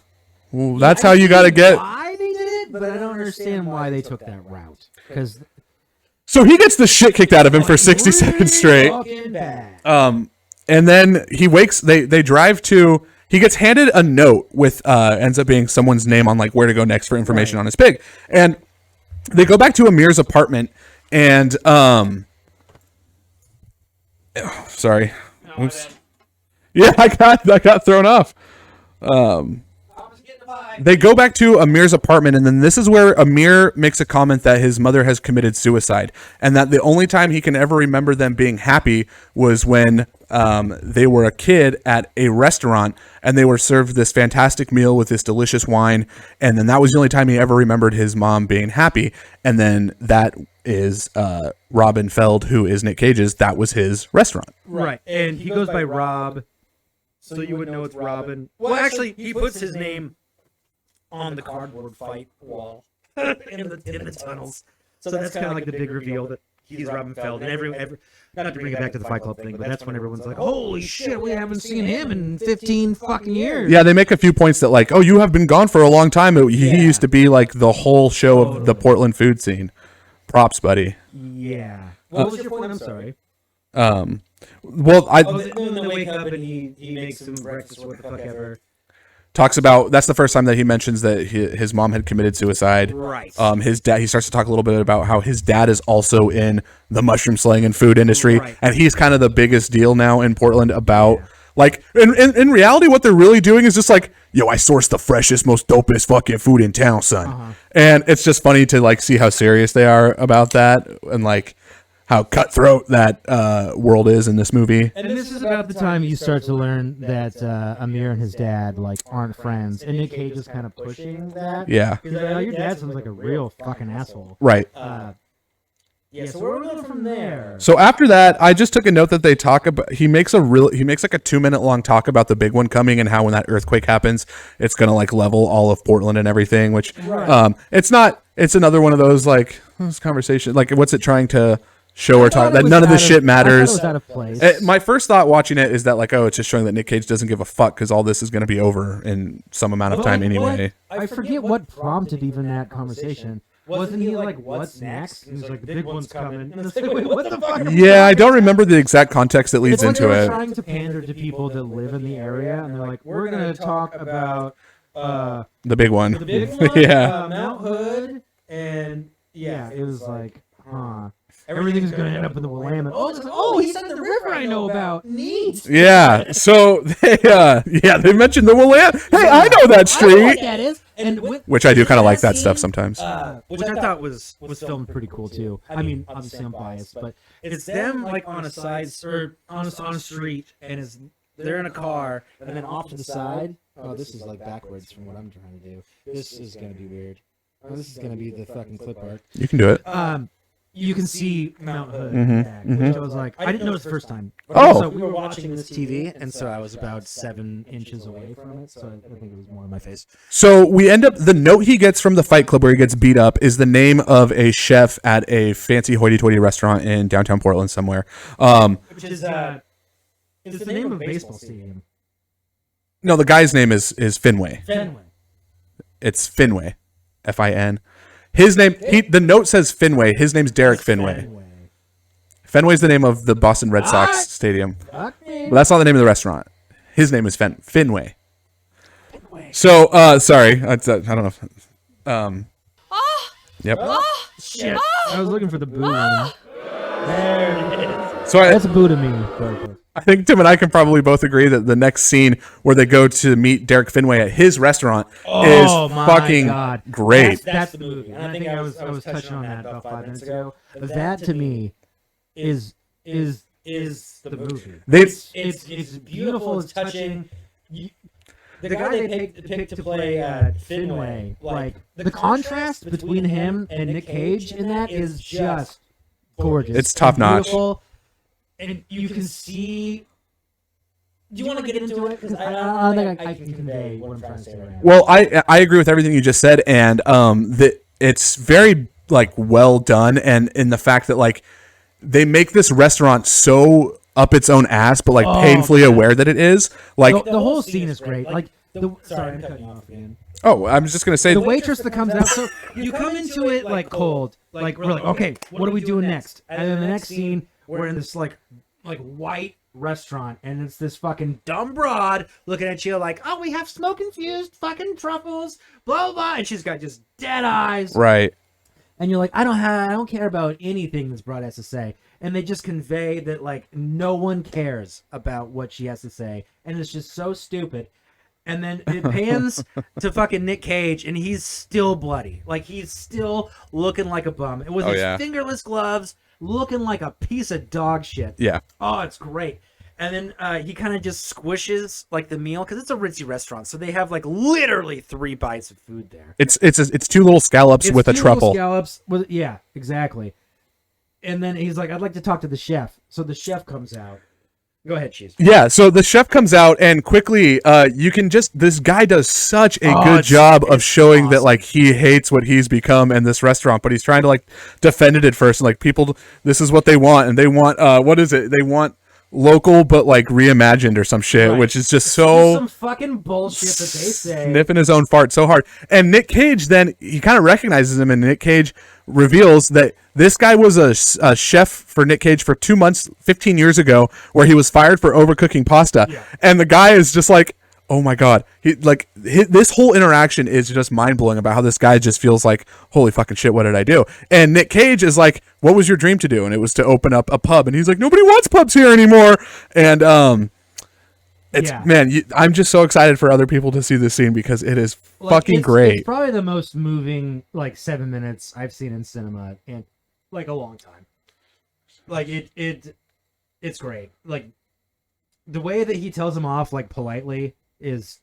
well, that's how you got to get. Why they did it, but I don't understand why they took that route. Because So he gets the shit kicked out of him for 60 seconds straight. And then he wakes. They drive to. He gets handed a note with ends up being someone's name on like where to go next for information on his pig. And they go back to Amir's apartment. And sorry. Oops. Yeah, I got thrown off. They go back to Amir's apartment, and then this is where Amir makes a comment that his mother has committed suicide, and that the only time he can ever remember them being happy was when they were a kid at a restaurant, and they were served this fantastic meal with this delicious wine, and then that was the only time he ever remembered his mom being happy, and then that is Robin Feld, who is Nick Cage's, that was his restaurant. Right, and he goes by Rob, so you would know it's Robin. Well, actually, he puts his name on the cardboard fight wall in the tunnels. So that's kind of like the big reveal that he's Robin Feld. And every not to bring it back to the Fight Club thing, but that's when everyone's like, holy shit, we haven't seen him in 15 fucking years. Yeah, they make a few points that like, oh, you have been gone for a long time. He used to be like the whole show of the Portland food scene. Props, buddy. Yeah. What was your point? I'm sorry. Well, Oh, then they wake up and he makes some breakfast or what the fuck ever. talks about that's the first time that he mentions that his mom had committed suicide. Right. His dad. He starts to talk a little bit about how his dad is also in the mushroom slaying and food industry, Right. and he's kind of the biggest deal now in Portland about like in reality what they're really doing is just like, yo, I source the freshest, most dopest fucking food in town, son. And it's just funny to like see how serious they are about that and like how cutthroat that world is in this movie. And this is about the time you start to learn that Amir and his dad like aren't friends, and Nick Cage is kind of pushing that. Yeah. He's like, oh, your dad sounds like a real fucking asshole. Right. Yeah. So where are we going from there? So after that, I just took a note that they talk about. He makes like a 2-minute long talk about the big one coming and how when that earthquake happens, it's gonna like level all of Portland and everything. Which, it's not. It's another one of those like this conversation. Like, what's it trying to show or talk that none of this shit matters? I thought it was out of place. My first thought watching it is that like, oh, it's just showing that Nick Cage doesn't give a fuck because all this is gonna be over in some amount of time anyway. I forget what prompted even that conversation. Wasn't he like, what's next? And he's like, the big one's coming. And it's like, wait, what the fuck? Yeah, I don't remember the exact context that leads It's like into they were it. trying to pander to people that live in the area, and they're like, we're gonna talk about The big one. the big one, Yeah. Mount Hood, and yeah, it was like, everything's gonna end up in the Willamette. Oh, he's at the river I know about. Neat. Yeah, so they mentioned the Willamette. Hey, I know that I know what street. that is. And Which I do kind of like that stuff sometimes. which I thought was filmed pretty cool too. I mean, obviously I'm biased, but it's them like on a side or on a street, and they're in a car, and then off to the side. Oh, this is like backwards from what I'm trying to do. This is gonna be weird. Oh, this is gonna be the fucking clip art. You can do it. You can see Mount Hood, Mhm, which I was like, I didn't notice the first time. Oh. So we were watching this TV, and so I was about 7 inches away from it, so I think it was more in my face. So we end up, the note he gets from the Fight Club where he gets beat up is the name of a chef at a fancy hoity-toity restaurant in downtown Portland somewhere. Which is it's the name of a baseball stadium. No, the guy's name is Finway. Fenway. It's Finway, Fin. His name, the note says Finway. His name's Derek Finway. Fenway's the name of the Boston Red Sox stadium. But that's not the name of the restaurant. His name is Finway. So, sorry. I don't know. Yep. Shit. I was looking for the boo one. There it is. So That's a boo to me. I think Tim and I can probably both agree that the next scene where they go to meet Derek Finway at his restaurant is fucking great. That's the movie. And I think I was touching on that about 5 minutes ago. That to me is the movie. It's beautiful. It's touching. The guy they picked to play Finway, like the contrast between him and Nick Cage in that is just gorgeous. It's top notch. Beautiful. And you can see. Do you want to get into it? Because I don't think I can convey what I'm trying to say right now. Well, I agree with everything you just said, and it's very like well done, and in the fact that like they make this restaurant so up its own ass, but like painfully aware that it is. Like the whole scene is great. Like sorry, I'm cutting you off again. Oh, I was just gonna say The waitress that comes out. So you come into it like cold, like we're like, okay, what are we doing next? And then the next scene, we're in this like white restaurant, and it's this fucking dumb broad looking at you like, oh, we have smoke infused fucking truffles, blah blah, and she's got just dead eyes, right. and you're like, I don't care about anything this broad has to say, and they just convey that like no one cares about what she has to say, and it's just so stupid. And then it pans to fucking Nick Cage, and he's still bloody. Like, he's still looking like a bum. It was his fingerless gloves, looking like a piece of dog shit. Yeah. Oh, it's great. And then he kind of just squishes, like, the meal, because it's a ritzy restaurant, so they have, like, literally 3 bites of food there. It's 2 little scallops with a truffle. Scallops with, yeah, exactly. And then he's like, I'd like to talk to the chef. So the chef comes out. Go ahead, Cheese. Yeah, so the chef comes out, and quickly, you can just, this guy does such a good job of showing that, like, he hates what he's become in this restaurant, but he's trying to, like, defend it at first, and, like, people, this is what they want, and they want, what is it? They want local, but, like, reimagined or some shit, which is just so... some fucking bullshit that they say. Sniffing his own fart so hard. And Nick Cage, then, he kind of recognizes him, and Nick Cage reveals that this guy was a chef for Nick Cage for 2 months, 15 years ago, where he was fired for overcooking pasta. Yeah. And the guy is just like, Oh my god, this whole interaction is just mind blowing about how this guy just feels like, holy fucking shit, what did I do? And Nick Cage is like, what was your dream to do? And it was to open up a pub. And he's like, nobody wants pubs here anymore. And I'm just so excited for other people to see this scene because it is fucking great. It's probably the most moving 7 minutes I've seen in cinema in a long time. It's great. Like the way that he tells him off politely is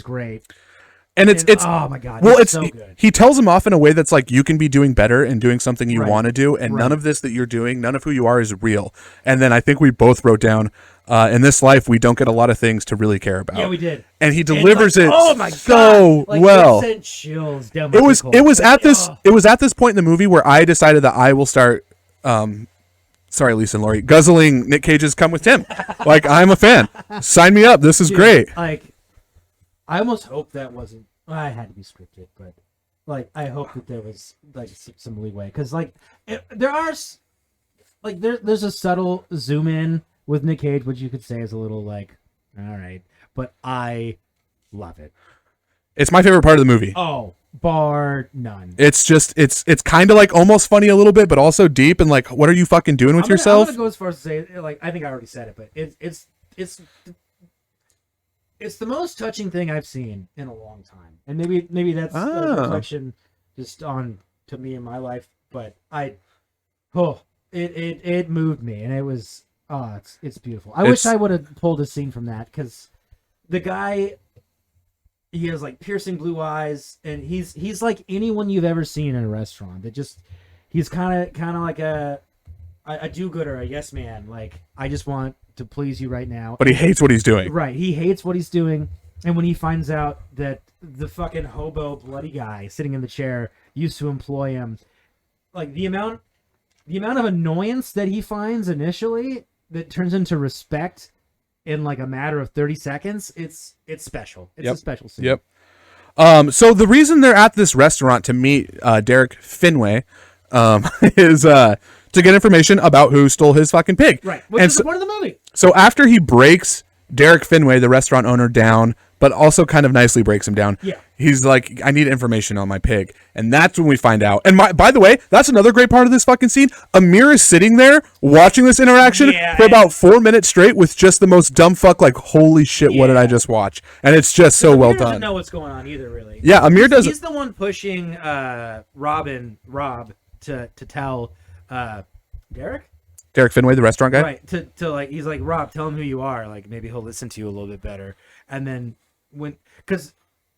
great. And it's oh my god, well, it's so good. He tells him off in a way that's like, you can be doing better and doing something you want to do, and Right. none of this that you're doing, none of who you are is real. And then I think we both wrote down, in this life we don't get a lot of things to really care about. Yeah, we did. And he delivers it oh my so god. well. It sent chills down my It was pickle. it was at this point in the movie where I decided that I will start sorry, Lisa and Lori, guzzling Nick Cage's Come With Tim. I'm a fan. Sign me up. This is great. I almost hope that wasn't. I had to be scripted, but I hope that there was some leeway because there are there's a subtle zoom in with Nick Cage, which you could say is a little all right, but I love it. It's my favorite part of the movie. Oh, bar none. It's just it's kind of almost funny a little bit, but also deep and what are you fucking doing with yourself? I'm gonna go as far as to say I think I already said it, but it's the most touching thing I've seen in a long time, and maybe that's a reflection just on to me in my life, but it moved me, and it was it's beautiful. I wish I would have pulled a scene from that because the guy. He has piercing blue eyes, and he's like anyone you've ever seen in a restaurant. That just he's kind of like a do-gooder, a yes man. I just want to please you right now. But he hates what he's doing. Right, he hates what he's doing, and when he finds out that the fucking hobo bloody guy sitting in the chair used to employ him, the amount of annoyance that he finds initially that turns into respect. In a matter of 30 seconds, it's special. It's a special scene. Yep. So the reason they're at this restaurant to meet Derek Finway is to get information about who stole his fucking pig. Right. Which is the point of the movie. So after he breaks Derek Finway, the restaurant owner, down, but also kind of nicely breaks him down. Yeah. He's like, I need information on my pig. And that's when we find out. And by the way, that's another great part of this fucking scene. Amir is sitting there watching this interaction for about 4 minutes straight with just the most dumb fuck, holy shit, what did I just watch? And it's just so well done. Amir doesn't know what's going on either, really. Yeah, Amir doesn't. He's the one pushing Rob to tell Derek? Derek Finway, the restaurant guy? Right. To he's like, Rob, tell him who you are. Maybe he'll listen to you a little bit better. And then because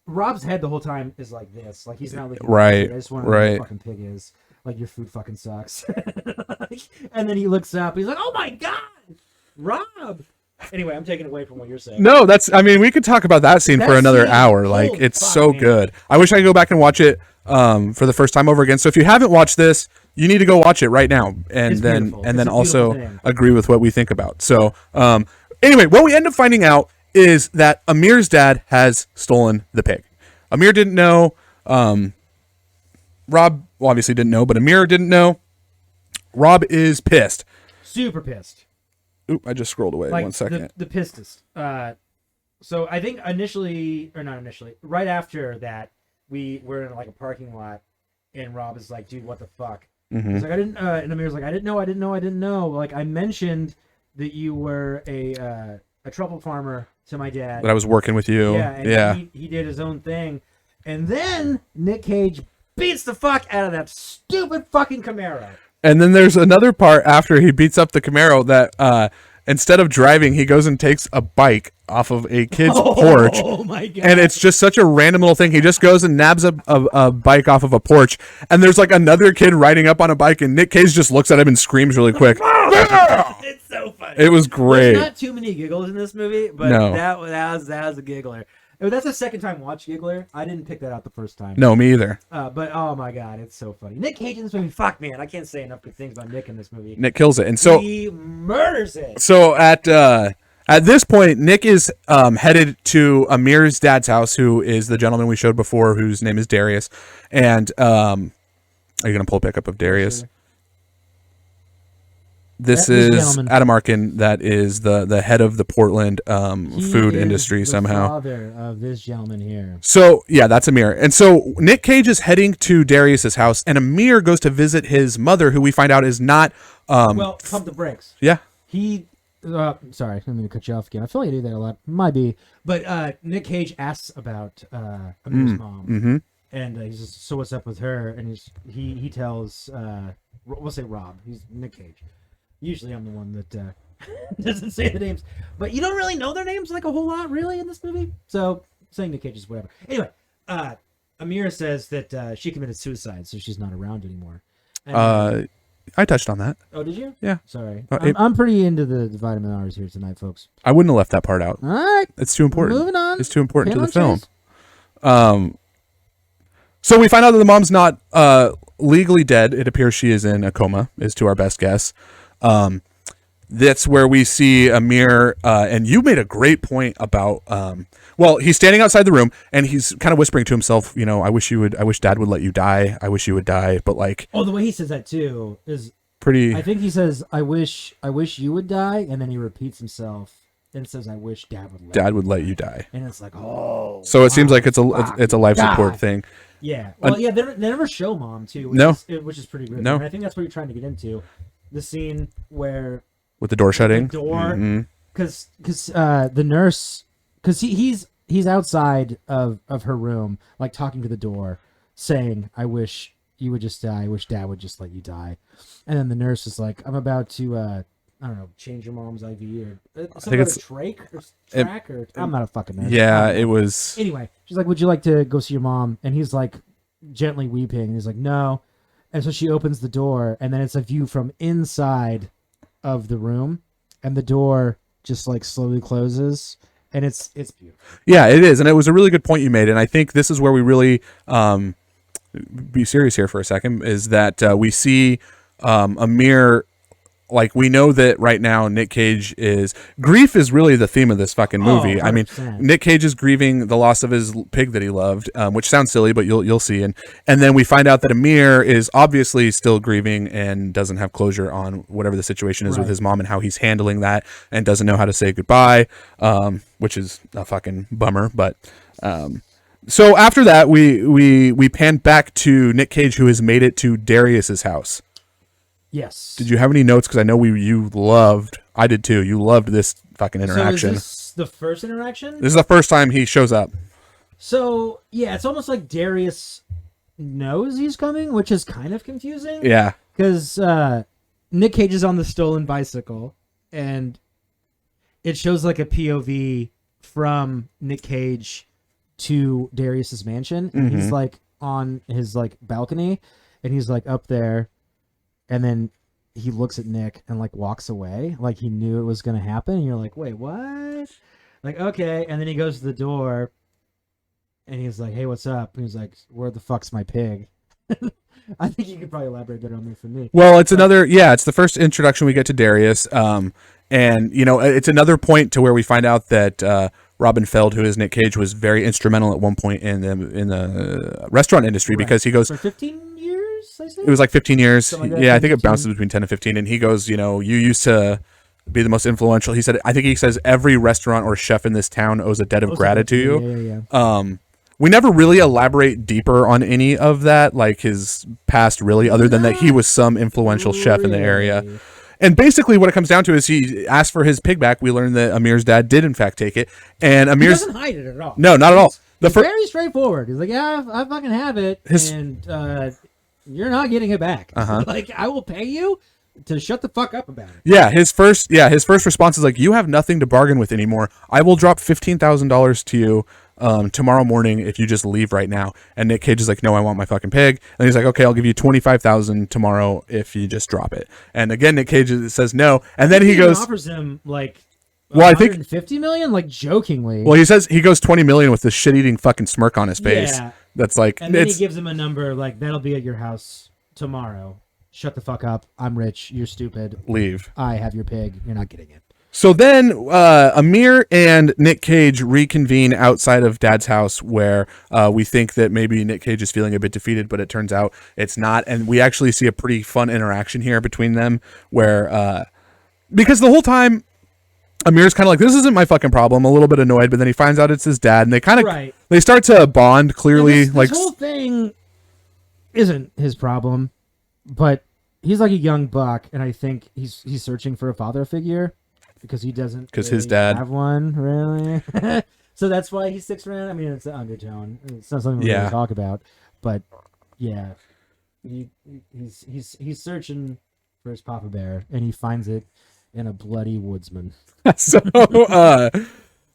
Rob's head the whole time is like this, he's not looking right. I just want to know who the fucking pig is. Your food fucking sucks. And then he looks up. He's like, oh my god, Rob. Anyway, I'm taking away from what you're saying. No, we could talk about that scene for another hour. It's so good. I wish I could go back and watch it for the first time over again. So if you haven't watched this, you need to go watch it right now, and then also agree with what we think about. So anyway, what we end up finding out is that Amir's dad has stolen the pig. Amir didn't know. Rob obviously didn't know, but Amir didn't know. Rob is pissed. Super pissed. Oop, I just scrolled away. 1 second. The pissest. So I think right after that, we were in a parking lot, and Rob is like, dude, what the fuck? Mm-hmm. He's like, I didn't, and Amir's like, I didn't know. I mentioned that you were a truffle farmer to my dad. That I was working with you. Yeah. He did his own thing. And then Nick Cage beats the fuck out of that stupid fucking Camaro. And then there's another part after he beats up the Camaro that instead of driving, he goes and takes a bike off of a kid's porch. Oh my god! And it's just such a random little thing. He just goes and nabs a bike off of a porch, and there's another kid riding up on a bike, and Nick Cage just looks at him and screams really quick. It's so funny. It was great. There's not too many giggles in this movie, but No. that was a giggler. That's a second time watch giggler. I didn't pick that out the first time. No, me either. But oh my god, it's so funny. Nick Cage in this movie, fuck man, I can't say enough good things about Nick in this movie. Nick kills it, and so he murders it. So at this point, Nick is headed to Amir's dad's house, who is the gentleman we showed before, whose name is Darius. And are you gonna pull a pickup of Darius? This This is gentleman. Adam Arkin. That is the head of the Portland He food is industry the somehow. father of this gentleman here. So yeah, that's Amir. And so Nick Cage is heading to Darius's house, and Amir goes to visit his mother, who we find out is not. Well, pump the brakes. Yeah. He, sorry, I didn't mean to cut you off again. I feel like I do that a lot. Might be, but Nick Cage asks about Amir's mom, Mm-hmm. and he says, "So what's up with her?" And he tells, we'll say Rob. He's Nick Cage. Usually, I'm the one that doesn't say the names, but you don't really know their names like a whole lot, really, in this movie. So saying Nick Cage is whatever. Anyway, Amir says that she committed suicide, so she's not around anymore. And, I touched on that. oh, did you? Yeah. Sorry. it- I'm pretty into the vitamin R's here tonight, folks. I wouldn't have left that part out. All right. It's too important. Moving on. It's too important to Pin the on film. chase. So we find out that the mom's not legally dead. It appears she is in a coma, is to our best guess. That's where we see Amir, and you made a great point about, well, he's standing outside the room and he's kind of whispering to himself, you know, I wish Dad would let you die. I wish you would die. But like, Oh, the way he says that too is, pretty. I think he says, I wish you would die, and then he repeats himself and says, I wish Dad would let you die. And it's like, oh. So it seems like it's a life God. support thing. Yeah. Well, yeah, they never show mom too. No. Which is pretty good. No. And I think that's what you're trying to get into. The scene where With the door shutting. the door, Mhm. because the nurse, because he's outside of her room, like talking to the door, saying, I wish you would just die. I wish Dad would just let you die. And then the nurse is like, I'm about to, I don't know, change your mom's IV or something it's- trach or track or I'm not a fucking nurse. Yeah, it was. Anyway, she's like, would you like to go see your mom? And he's like, gently weeping. And he's like, no. And so she opens the door, and then it's a view from inside of the room, and the door just like slowly closes, and it's beautiful. Yeah, it is, and it was a really good point you made, and I think this is where we really be serious here for a second. Is that we see Amir. Like, we know that right now Nick Cage grief is really the theme of this fucking movie. I mean, 100%. Nick Cage is grieving the loss of his pig that he loved, which sounds silly, but you'll see. And then we find out that Amir is obviously still grieving and doesn't have closure on whatever the situation is with Right. his mom and how he's handling that, and doesn't know how to say goodbye, which is a fucking bummer. But so after that, we pan back to Nick Cage, who has made it to Darius's house. Yes. Did you have any notes? Because I know you loved. I did too. You loved this fucking interaction. So is this the first interaction? This is the first time he shows up. So yeah, it's almost like Darius knows he's coming, which is kind of confusing. Yeah. Because Nick Cage is on the stolen bicycle, and it shows like a POV from Nick Cage to Darius's mansion, and he's like on his like balcony, and he's like up there, and then he looks at Nick and like walks away, like he knew it was gonna happen. And you're like, wait, what? Like, okay. And then he goes to the door, and he's like, hey, what's up? And he's like, where the fuck's my pig? I think you could probably elaborate better on this than me. Well, it's it's the first introduction we get to Darius. And you know, it's another point to where we find out that Robin Feld, who is Nick Cage, was very instrumental at one point in the restaurant industry, Right. because he goes, For 15 years, I think? it was like 15 years. Something like that, Yeah, I think it 15. bounces between 10 and 15. And he goes, you know, you used to be the most influential. He said, I think he says every restaurant or chef in this town owes a debt of gratitude to you. Yeah. We never really elaborate deeper on any of that, like his past, really, other than that he was some influential chef in the area. Really? And basically what it comes down to is he asked for his pig back. We learned that Amir's dad did in fact take it. And He Amir's doesn't hide it at all. no, not at all. He's very straightforward. He's like, yeah, I fucking have it, and you're not getting it back. Like, I will pay you to shut the fuck up about it. his first response is like, you have nothing to bargain with anymore. I will drop $15,000 to you tomorrow morning if you just leave right now. And Nick Cage is like, no, I want my fucking pig. And he's like, okay, I'll give you $25,000 tomorrow if you just drop it. And again, Nick Cage says no. And then he goes, offers him like, well, I think 150 million, like jokingly. well, he says he goes 20 million with this shit-eating fucking smirk on his face. Yeah. That's like, And then he it's gives him a number like, that'll be at your house tomorrow. Shut the fuck up. I'm rich. You're stupid. leave. I have your pig. You're not getting it. So then Amir and Nick Cage reconvene outside of Dad's house where we think that maybe Nick Cage is feeling a bit defeated, but it turns out it's not. And we actually see a pretty fun interaction here between them where because the whole time Amir's kind of like, this isn't my fucking problem, a little bit annoyed, but then he finds out it's his dad and they kind of they start to bond clearly. This whole thing isn't his problem, but he's like a young buck, and I think he's searching for a father figure because he doesn't his dad have one really. So that's why he sticks around. I mean, it's an undertone. It's not something we really talk about, but yeah, he's searching for his Papa Bear, and he finds it in a bloody woodsman. So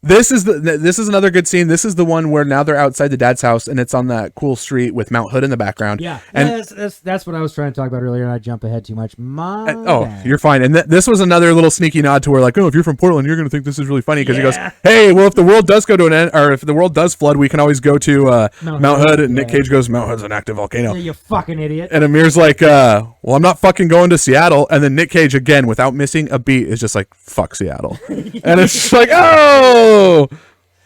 this is another good scene. This is the one where now they're outside the dad's house and it's on that cool street with Mount Hood in the background. Yeah, and that's what I was trying to talk about earlier, and I jump ahead too much. Bad. You're fine. And this was another little sneaky nod to where like, oh, if you're from Portland, you're gonna think this is really funny because he goes, hey, well, if the world does go to an end, or if the world does flood, we can always go to Mount Hood. And Nick Cage goes, Mount Hood's an active volcano. Yeah, you fucking idiot. And Amir's like, well, I'm not fucking going to Seattle. And then Nick Cage again, without missing a beat, is just like, fuck Seattle. And it's just like, oh.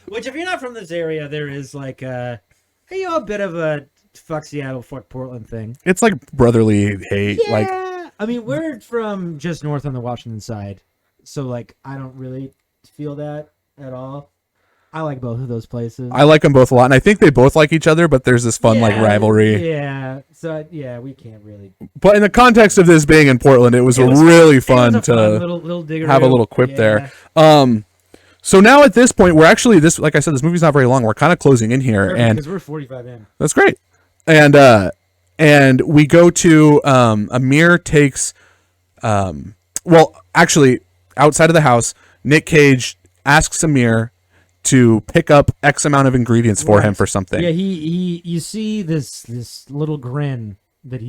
Which, if you're not from this area, there is like a bit of a fuck Seattle, fuck Portland thing. It's like brotherly hate. Yeah. Like, I mean, we're from just north on the Washington side, so like I don't really feel that at all. I like both of those places. I like them both a lot, and I think they both like each other, but there's this fun like rivalry. Yeah. So yeah, we can't really. But in the context of this being in Portland, it was really fun to little have a little quip there. So now at this point, we're actually like I said, this movie's not very long. We're kind of closing in here, and because we're 45 in. That's great. And we go to Amir takes, actually outside of the house, Nick Cage asks Amir to pick up X amount of ingredients for him for something. Yeah, you see this little grin that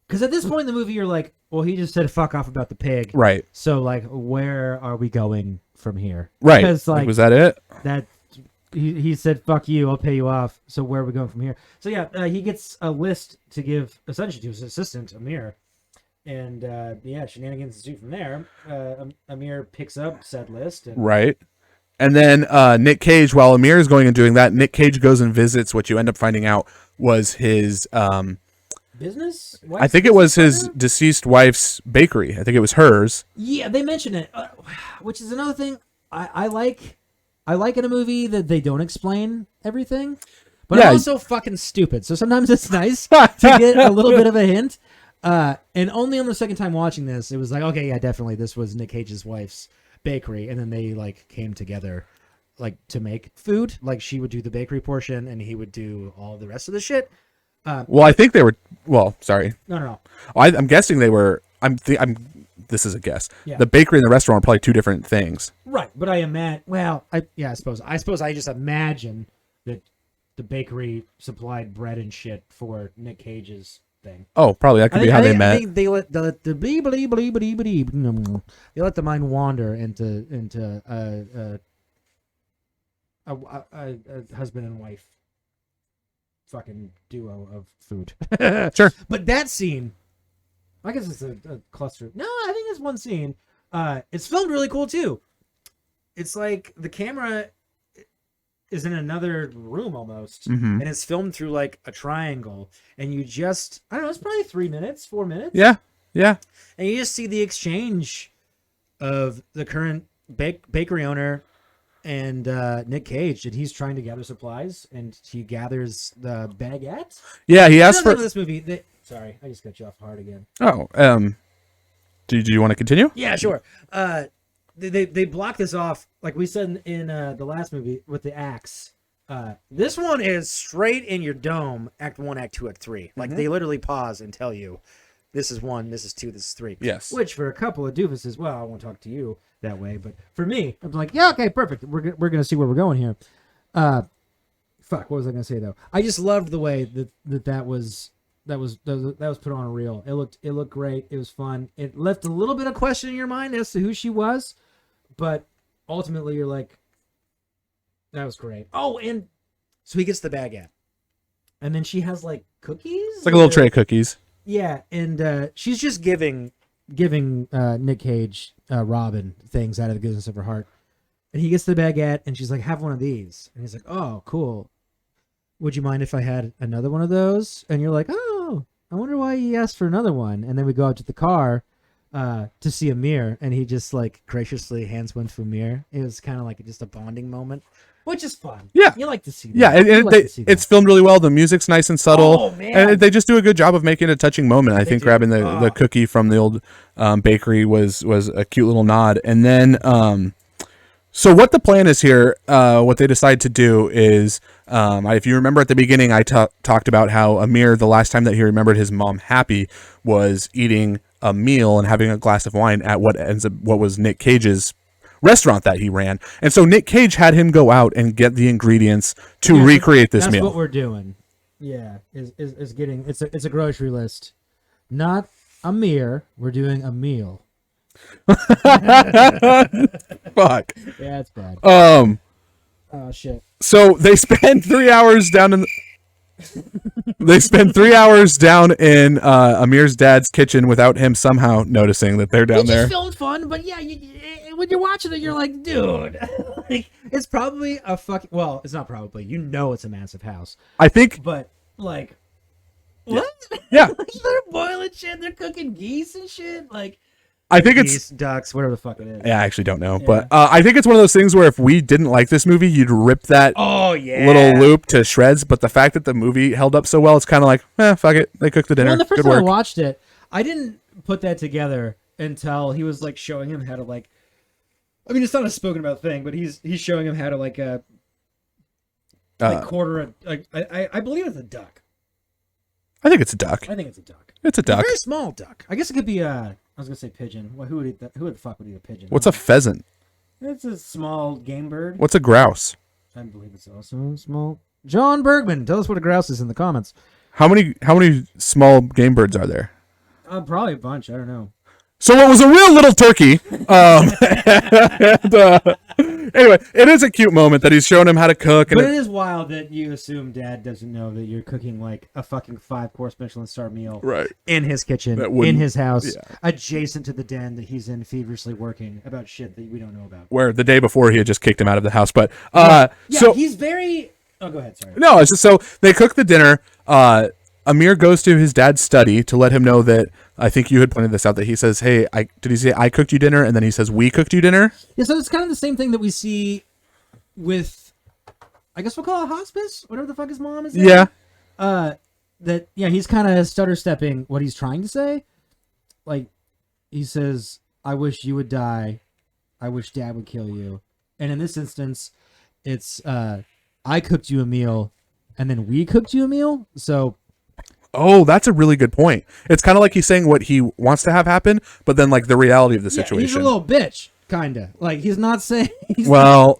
because at this point in the movie, you're like, well, he just said fuck off about the pig. Right. So like, where are we going from here? Right. Because like, was that it? That he said fuck you, I'll pay you off. So where are we going from here? So yeah, he gets a list to give essentially to his assistant Amir, and shenanigans ensue from there. Amir picks up said list. Right. And then Nick Cage, while Amir is going and doing that, Nick Cage goes and visits what you end up finding out was his business. I think it was his deceased wife's bakery. I think it was hers. Yeah, they mention it, which is another thing I like. I like in a movie that they don't explain everything, but I'm also fucking stupid. So sometimes it's nice to get a little bit of a hint. And only on the second time watching this, it was like, okay, yeah, definitely, this was Nick Cage's wife's bakery, and then they like came together like to make food. Like she would do the bakery portion, and he would do all the rest of the shit. Well, I think they were. Well, sorry. No. I'm guessing they were. This is a guess. Yeah. The bakery and the restaurant are probably two different things. Right, but I imagine. Well, I suppose I just imagine that the bakery supplied bread and shit for Nick Cage's thing. Oh, probably that could be how they met. I think they let the they let the mind wander into a husband and wife fucking duo of food. Sure. But that scene, I guess it's a cluster. No, I think it's one scene. It's filmed really cool too. It's like the camera is in another room almost, and it's filmed through like a triangle, and you just, I don't know, it's probably 3 minutes, 4 minutes. Yeah. And you just see the exchange of the current bakery owner and Nick Cage, and he's trying to gather supplies, and he gathers the baguette. Yeah, he asked for this movie. Sorry, I just cut you off hard again. Oh, do you want to continue? Yeah, sure. They block this off, like we said in the last movie with the axe. This one is straight in your dome. Act 1, Act 2, Act 3. Like they literally pause and tell you, this is 1, this is 2, this is 3. Yes. Which for a couple of doofuses, well, I won't talk to you that way, but for me, I'm like, yeah, okay, perfect. We're gonna see where we're going here. Fuck, what was I gonna say though? I just loved the way that was put on a reel. It looked great. It was fun. It left a little bit of question in your mind as to who she was, but ultimately you're like, that was great. Oh, and so he gets the baguette, and then she has like cookies. It's like a little tray of cookies. Yeah, and she's just giving giving Nick Cage Robin things out of the goodness of her heart. And he gets the baguette, and she's like, have one of these. And he's like, oh, cool. Would you mind if I had another one of those? And you're like, oh, I wonder why he asked for another one. And then we go out to the car to see Amir, and he just like graciously hands one to Amir. It was kind of like just a bonding moment, which is fun. Yeah. You like to see that. Yeah, it's filmed really well. The music's nice and subtle. Oh, man. And they just do a good job of making it a touching moment. I think do. grabbing the cookie from the old bakery was a cute little nod. And then, so what the plan is here, what they decide to do is, if you remember at the beginning, I talked about how Amir, the last time that he remembered his mom happy, was eating a meal and having a glass of wine at what was Nick Cage's restaurant that he ran. And so Nick Cage had him go out and get the ingredients to recreate this meal. That's what we're doing. Yeah, is getting it's a grocery list, not a meal. We're doing a meal. Fuck. Yeah, it's bad. Oh shit. So they spend 3 hours down in. They spend 3 hours down in Amir's dad's kitchen without him somehow noticing that they're down there. It just filmed fun, but yeah, when you're watching it, you're like, dude, like it's probably a fucking. Well, it's not probably. You know, it's a massive house. I think, but like, what? Yeah, Like, they're boiling shit. They're cooking geese and shit. Like, I think geese, it's ducks, whatever the fuck it is. Yeah, I actually don't know, but I think it's one of those things where if we didn't like this movie, you'd rip that little loop to shreds. But the fact that the movie held up so well, it's kind of like, fuck it. They cooked the dinner. Well, the first Good time work. I watched it, I didn't put that together until he was like showing him how to like. I mean, it's not a spoken about thing, but he's showing him how to like quarter a. I believe it's a duck. I think it's a duck. I think it's a duck. It's a duck. A very small duck. I guess it could be I was gonna say pigeon. Well, who would eat that? Who the fuck would eat a pigeon? What's a pheasant? It's a small game bird. What's a grouse? I believe it's also small. John Bergman, tell us what a grouse is in the comments. How many small game birds are there? Probably a bunch. I don't know. So it was a real little turkey. And, anyway, it is a cute moment that he's showing him how to cook. But it is wild that you assume Dad doesn't know that you're cooking like a fucking 5-course Michelin star meal in his kitchen, in his house, adjacent to the den that he's in, feverishly working about shit that we don't know about. Where the day before he had just kicked him out of the house. But so he's very. Oh, go ahead. Sorry. No, it's just so they cook the dinner. Amir goes to his dad's study to let him know that I think you had pointed this out that he says, "Hey, did he say I cooked you dinner?" And then he says, "We cooked you dinner." Yeah, so it's kind of the same thing that we see with, I guess we'll call it hospice, whatever the fuck his mom is. Yeah. He's kind of stutter stepping what he's trying to say. Like, he says, "I wish you would die. I wish Dad would kill you." And in this instance, it's I cooked you a meal, and then we cooked you a meal. So. Oh, that's a really good point. It's kind of like he's saying what he wants to have happen, but then like the reality of the situation. He's a little bitch, kind of. Like he's not saying. Well,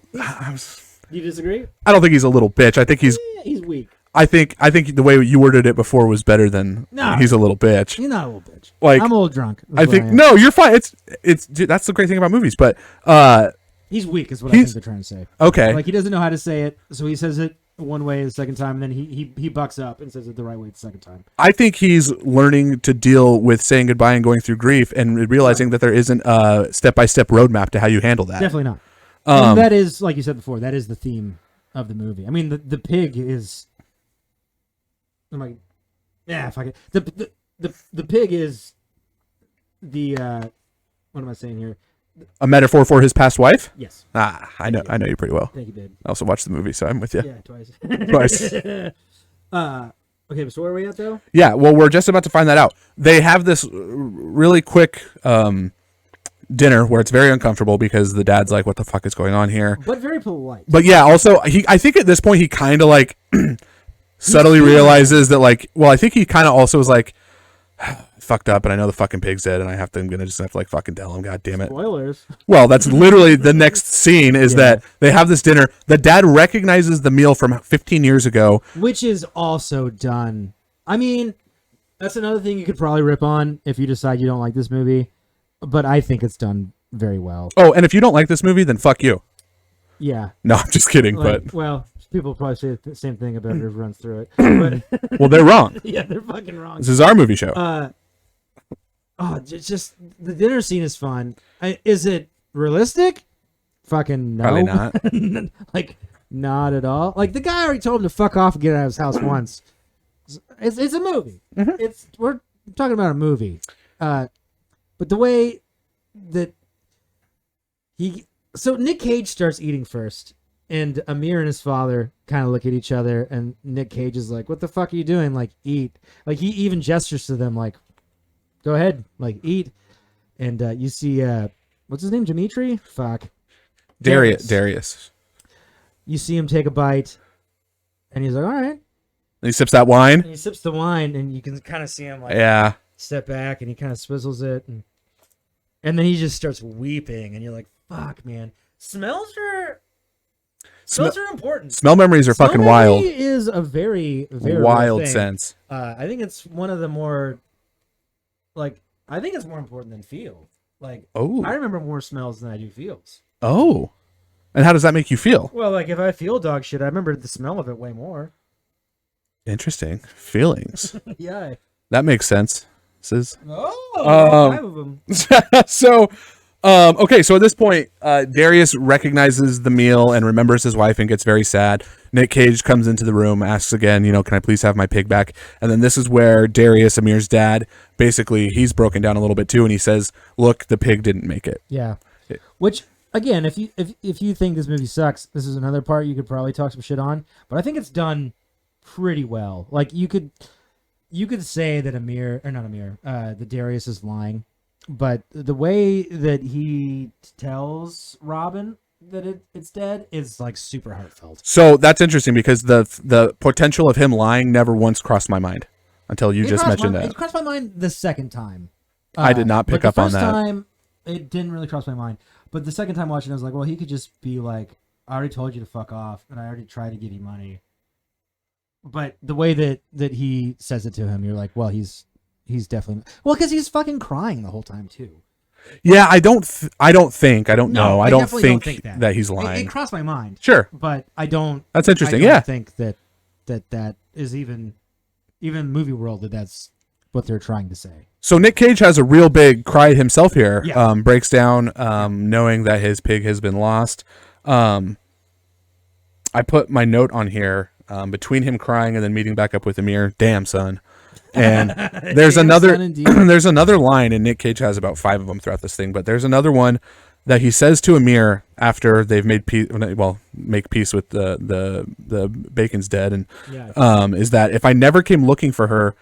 you disagree? I don't think he's a little bitch. I think he's weak. I think the way you worded it before was better than he's a little bitch. He's not a little bitch. Like I'm a little drunk. I think no, you're fine. It's that's the great thing about movies, but he's weak is what I think they're trying to say. Okay. Like he doesn't know how to say it, so he says it one way the second time, and then he bucks up and says it the right way the second time. I think he's learning to deal with saying goodbye and going through grief and realizing that there isn't a step-by-step roadmap to how you handle that. Definitely not. And that is, like you said before, that is the theme of the movie. I mean, the pig is. I'm like, yeah, fuck it. The pig is the. What am I saying here? A metaphor for his past wife? Yes. I know you pretty well. Thank you, babe. I also watched the movie, so I'm with you. Yeah, twice. Twice. Okay, so where are we at, though? Yeah, well, we're just about to find that out. They have this really quick dinner where it's very uncomfortable because the dad's like, what the fuck is going on here? But very polite. But yeah, also, I think at this point he kind of like subtly realizes that like, well, I think he kind of also was like, fucked up, and I know the fucking pig's dead, and I'm gonna just have to like fucking tell him, god damn it. Spoilers. Well, that's literally the next scene is that they have this dinner. The dad recognizes the meal from 15 years ago, which is also done. I mean, that's another thing you could probably rip on if you decide you don't like this movie, but I think it's done very well. Oh, and if you don't like this movie, then fuck you. Yeah. No, I'm just kidding, but well, people probably say the same thing about it if runs through it. But well, they're wrong. Yeah, they're fucking wrong. This is our movie show. just the dinner scene is fun. Is it realistic? Fucking no. Probably not. Like, not at all. Like, the guy already told him to fuck off and get out of his house once. It's a movie. We're talking about a movie. But the way that so Nick Cage starts eating first, and Amir and his father kind of look at each other, and Nick Cage is like, "What the fuck are you doing? Like, eat." Like, he even gestures to them, like, "Go ahead, like, eat." And you see, what's his name? Dimitri? Fuck. Darius. You see him take a bite, and he's like, "All right." And he sips that wine. And he sips the wine, and you can kind of see him like step back, and he kind of swizzles it, and then he just starts weeping, and you're like, "Fuck, man!" Smells are important. Smell memories are fucking wild. Smell is a very, very wild real thing. sense. I think it's one of the more, like, I think it's more important than feel. Like, I remember more smells than I do feels. Oh, and how does that make you feel? Well, like, if I feel dog shit, I remember the smell of it way more. Interesting feelings. Yeah. That makes sense. Five of them. So, okay. So at this point, Darius recognizes the meal and remembers his wife and gets very sad. Nick Cage comes into the room, asks again, can I please have my pig back? And then this is where Darius, Amir's dad, basically he's broken down a little bit too, and he says, "Look, the pig didn't make it." Yeah. Which, again, if you think this movie sucks, this is another part you could probably talk some shit on. But I think it's done pretty well. Like, you could say that that Darius is lying, but the way that he tells Robin that it's dead is like super heartfelt. So that's interesting because the potential of him lying never once crossed my mind until you just mentioned that. It crossed my mind the second time. I did not pick up on that. The first time, it didn't really cross my mind. But the second time watching, I was like, well, he could just be like, "I already told you to fuck off, and I already tried to give you money." But the way that he says it to him, you're like, well, he's definitely, well, because he's fucking crying the whole time too. Yeah, I don't think that he's lying. It crossed my mind. Sure, but I don't. That's interesting. I think that is even movie world that's what they're trying to say. So Nick Cage has a real big cry himself here. Yeah. Breaks down, knowing that his pig has been lost. I put my note on here. Between him crying and then meeting back up with Amir, damn son. And there's there's another line, and Nick Cage has about 5 of them throughout this thing, but there's another one that he says to Amir after they've made make peace with the bacon's dead, and is that if I never came looking for her,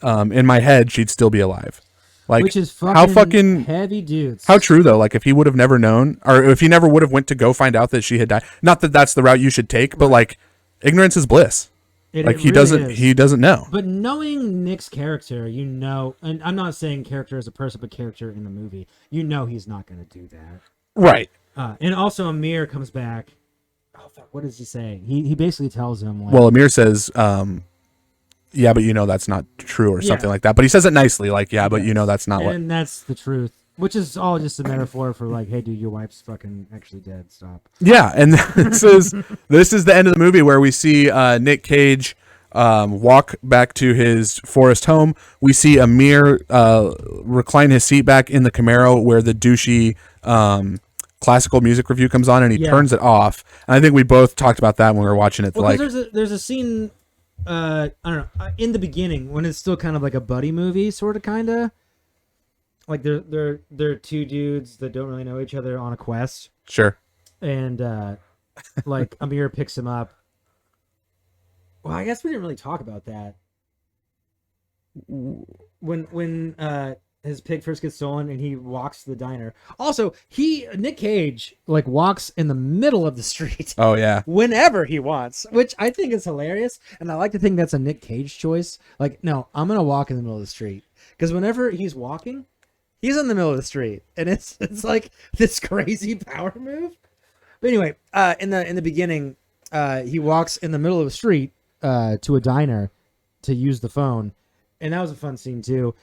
in my head she'd still be alive. Like, which is how fucking heavy dudes. How true though. Like, if he would have never known, or if he never would have went to go find out that she had died. Not that that's the route you should take, but like, ignorance is bliss. He doesn't know. But knowing Nick's character, and I'm not saying character as a person, but character in the movie, he's not going to do that. Right. And also Amir comes back. Oh fuck! What does he say? He basically tells him, like, well, Amir says, "Yeah, but that's not true," or something like that. But he says it nicely, like, "Yeah, but that's not what." And that's the truth. Which is all just a metaphor for, like, hey, dude, your wife's fucking actually dead. Stop. Yeah, and this is the end of the movie where we see Nick Cage walk back to his forest home. We see Amir recline his seat back in the Camaro where the douchey classical music review comes on, and he turns it off. And I think we both talked about that when we were watching it. Well, like, there's a scene, I don't know, in the beginning when it's still kind of like a buddy movie, sort of, kind of. Like, they're two dudes that don't really know each other on a quest. Sure. And like, Amir picks him up. Well, I guess we didn't really talk about that. When his pig first gets stolen and he walks to the diner. Also, Nick Cage, like, walks in the middle of the street. Oh yeah. Whenever he wants, which I think is hilarious, and I like to think that's a Nick Cage choice. Like, no, I'm gonna walk in the middle of the street, because whenever he's walking, he's in the middle of the street, and it's like this crazy power move. But anyway, in the beginning, he walks in the middle of the street to a diner to use the phone, and that was a fun scene too.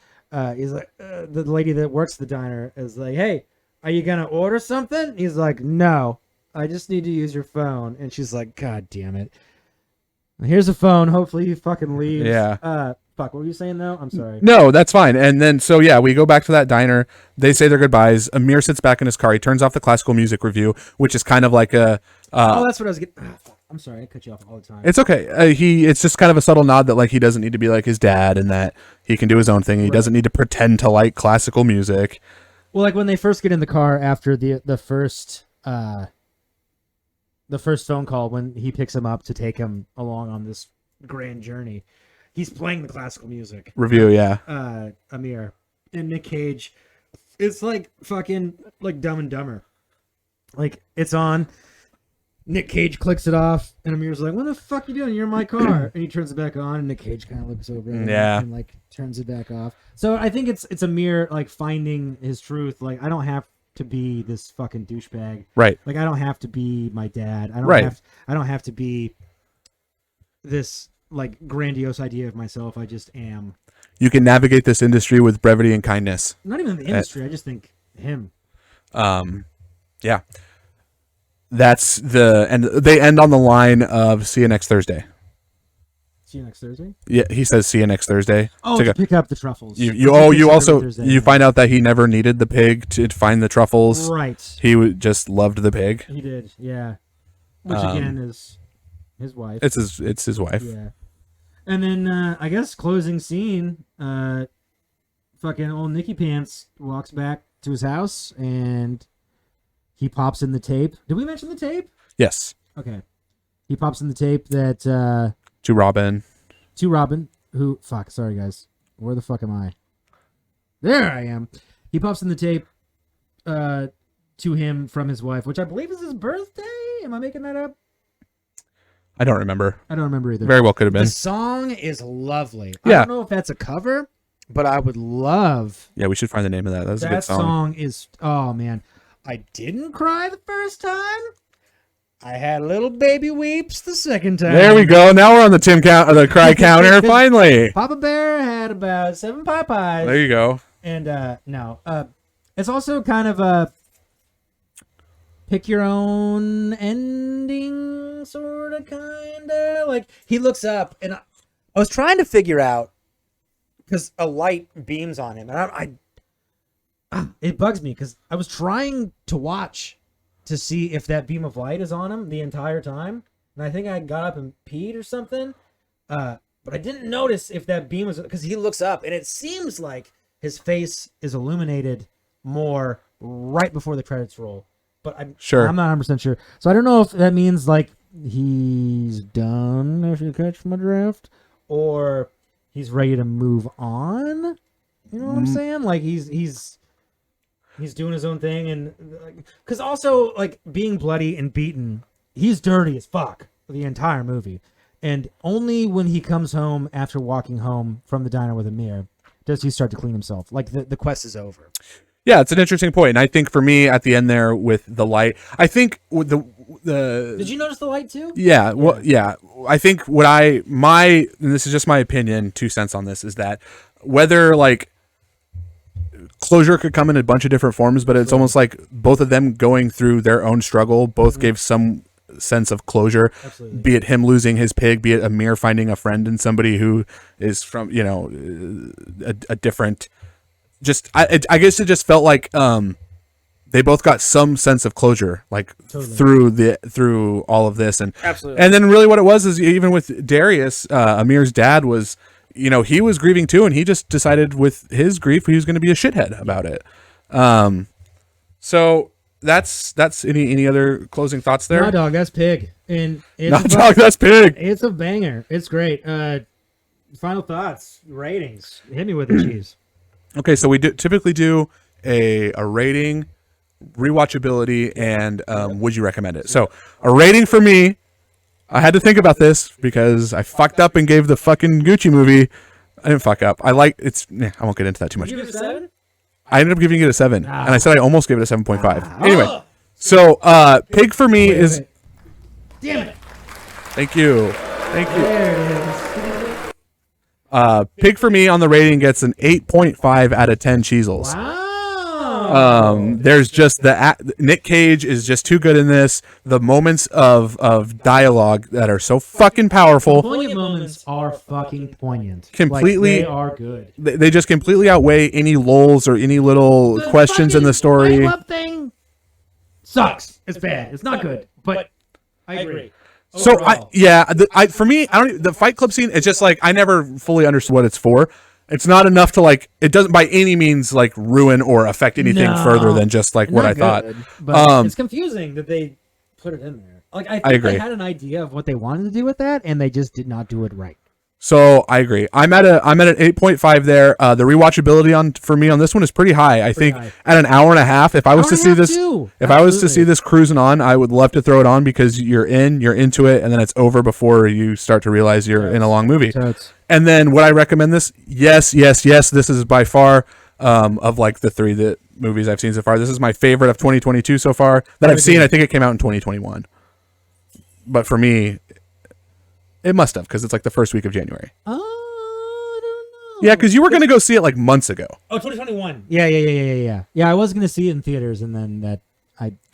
He's like, the lady that works the diner is like, "Hey, are you gonna order something?" He's like, "No, I just need to use your phone." And she's like, "God damn it! Here's a phone. Hopefully he fucking leaves." Yeah. Fuck, what were you saying though? I'm sorry. No, that's fine. And then, so yeah, we go back to that diner. They say their goodbyes. Amir sits back in his car. He turns off the classical music review, which is kind of like a. Oh, that's what I was getting. I'm sorry, I cut you off all the time. It's okay. It's just kind of a subtle nod that like he doesn't need to be like his dad and that he can do his own thing. He doesn't need to pretend to like classical music. Well, like when they first get in the car after the first phone call when he picks him up to take him along on this grand journey, he's playing the classical music. Review, yeah. Amir and Nick Cage. It's like fucking like Dumb and Dumber. Like it's on. Nick Cage clicks it off, and Amir's like, "What the fuck you doing? You're in my car." And he turns it back on, and Nick Cage kind of looks over and like turns it back off. So I think it's Amir like finding his truth. Like I don't have to be this fucking douchebag, Right? Like I don't have to be my dad. I don't have to be this like grandiose idea of myself. I just am. You can navigate this industry with brevity and kindness. Not even the industry. I just think him. Yeah. That's the and they end on the line of see you next Thursday. See you next Thursday. Yeah, he says see you next Thursday. Oh, to pick up the truffles. You also find out that he never needed the pig to find the truffles. Right. He just loved the pig. He did. Yeah. Which again is his wife. It's his wife. Yeah. And then I guess closing scene. Fucking old Nicky Pants walks back to his house and. He pops in the tape. Did we mention the tape? Yes. Okay. He pops in the tape that... to Robin. Who... Fuck, sorry, guys. Where the fuck am I? There I am. He pops in the tape to him from his wife, which I believe is his birthday? Am I making that up? I don't remember. I don't remember either. Very well could have been. The song is lovely. Yeah. I don't know if that's a cover, but I would love... Yeah, we should find the name of that. That's a good song. That song is... Oh, man. I didn't cry the first time. I had little baby weeps the second time. There we go. Now we're on the cry counter. Finally, Papa Bear had about 7 Popeyes. There you go. And no, it's also kind of a pick your own ending, sort of, kind of. Like he looks up, and I was trying to figure out because a light beams on him, and I it bugs me because I was trying to watch to see if that beam of light is on him the entire time. And I think I got up and peed or something. But I didn't notice if that beam was... Because he looks up and it seems like his face is illuminated more right before the credits roll. But I'm not 100% sure. So I don't know if that means like he's done, if you catch my drift. Or he's ready to move on. You know what I'm saying? Like he's doing his own thing, and because also like being bloody and beaten, he's dirty as fuck the entire movie, and only when he comes home after walking home from the diner with Amir does he start to clean himself. Like the quest is over. Yeah, it's an interesting point, and I think for me at the end there with the light, I think with the Did you notice the light too? Yeah, well, yeah. I think and this is just my opinion, 2 cents on this, is that whether like. Closure could come in a bunch of different forms, but it's almost like both of them going through their own struggle both gave some sense of closure. Absolutely. Be it him losing his pig, be it Amir finding a friend in somebody who is from, a different, just, I guess it just felt like they both got some sense of closure, like through all of this. And absolutely. And then really what it was is even with Darius, Amir's dad was, he was grieving too, and he just decided with his grief he was going to be a shithead about it. So that's any other closing thoughts there? Nah, dog, that's Pig. And that's Pig. It's a banger. It's great. Final thoughts, ratings. Hit me with the cheese. Okay, so we typically do a rating, rewatchability, and would you recommend it? So a rating for me. I had to think about this because I fucked up and gave the fucking Gucci movie. I didn't fuck up. I won't get into that too much. You give it a 7? I ended up giving it a 7, and I said I almost gave it a 7.5. Anyway, so Pig for me is. Damn it! Thank you. There it is. Pig for me on the rating gets an 8.5 out of 10 cheesels. Wow. There's just Nick Cage is just too good in this. The moments of dialogue that are so fucking powerful. Poignant moments are fucking poignant. Completely, like, they are good. They just completely outweigh any lulls or any little questions in the story. Fight Club thing sucks. It's bad. It's not good. But I agree. So for me, the Fight Club scene. It's just like I never fully understood what it's for. It's not enough to like. It doesn't by any means like ruin or affect anything further than just like what I thought. But it's confusing that they put it in there. Like I think agree. they had an idea of what they wanted to do with that, and they just did not do it right. So I agree. I'm at an 8.5 there. The rewatchability for me on this one is pretty high. I think at an hour and a half, if I was to see this cruising on, I would love to throw it on because you're into it, and then it's over before you start to realize you're in a long movie. And then would I recommend this? Yes. This is by far of like the three movies I've seen so far. This is my favorite of 2022 so far that I've seen. I think it came out in 2021, but for me. It must have, because it's like the first week of January. I don't know. Yeah, because you were going to go see it like months ago. Oh, 2021. Yeah. Yeah, I was going to see it in theaters, and then that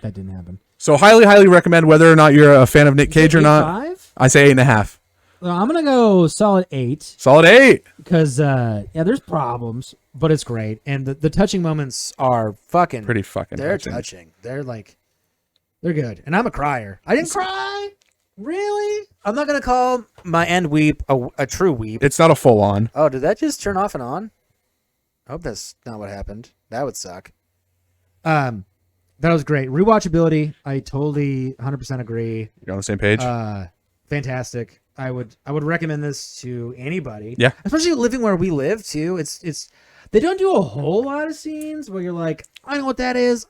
didn't happen. So highly recommend whether or not you're a fan of Nick Cage or not. 5? I say 8.5. Well, I'm going to go solid 8. Solid 8. Because, there's problems, but it's great. And the touching moments are fucking... Pretty fucking They're touching. They're good. And I'm a crier. I didn't cry? Really? I'm not going to call my end weep a true weep. It's not a full on. Oh, did that just turn off and on? I hope that's not what happened. That would suck. That was great. Rewatchability, I totally 100% agree. You're on the same page? Fantastic. I would recommend this to anybody. Yeah. Especially living where we live too. It's they don't do a whole lot of scenes where you're like, I know what that is.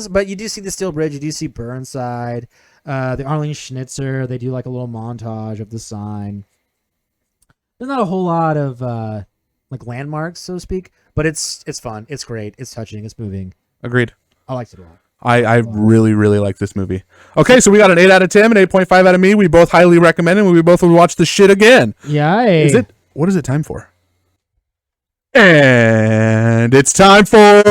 But you do see the Steel Bridge. You do see Burnside. The Arlene Schnitzer, they do like a little montage of the sign. There's not a whole lot of like landmarks, so to speak, but it's fun. It's great. It's touching. It's moving. Agreed. I liked it a lot. I really like this movie. Okay, so we got an 8 out of 10 and 8.5 out of me. We both highly recommend it, and we both would watch the shit again. Yeah. What is it time for? And it's time for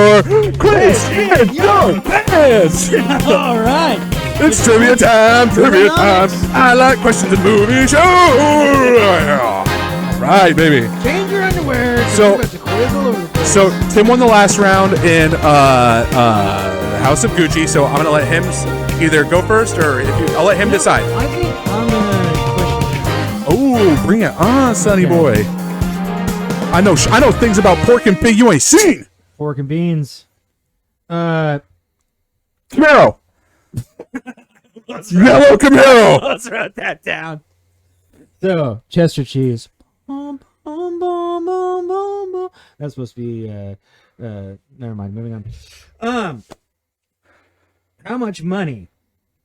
Chris and your pants. All right. It's trivia time. I like questions and movie show. All right, baby. Change your underwear. So Tim won the last round in House of Gucci. So I'm gonna let him either go first or I'll let him decide. I think I'm gonna question. Oh, bring it on, sonny boy. I know things about pork and pig you ain't seen. Pork and beans. Camaro. Yellow Camaro. Let's write that down. So, Chester cheese. That's supposed to be, never mind, moving on. How much money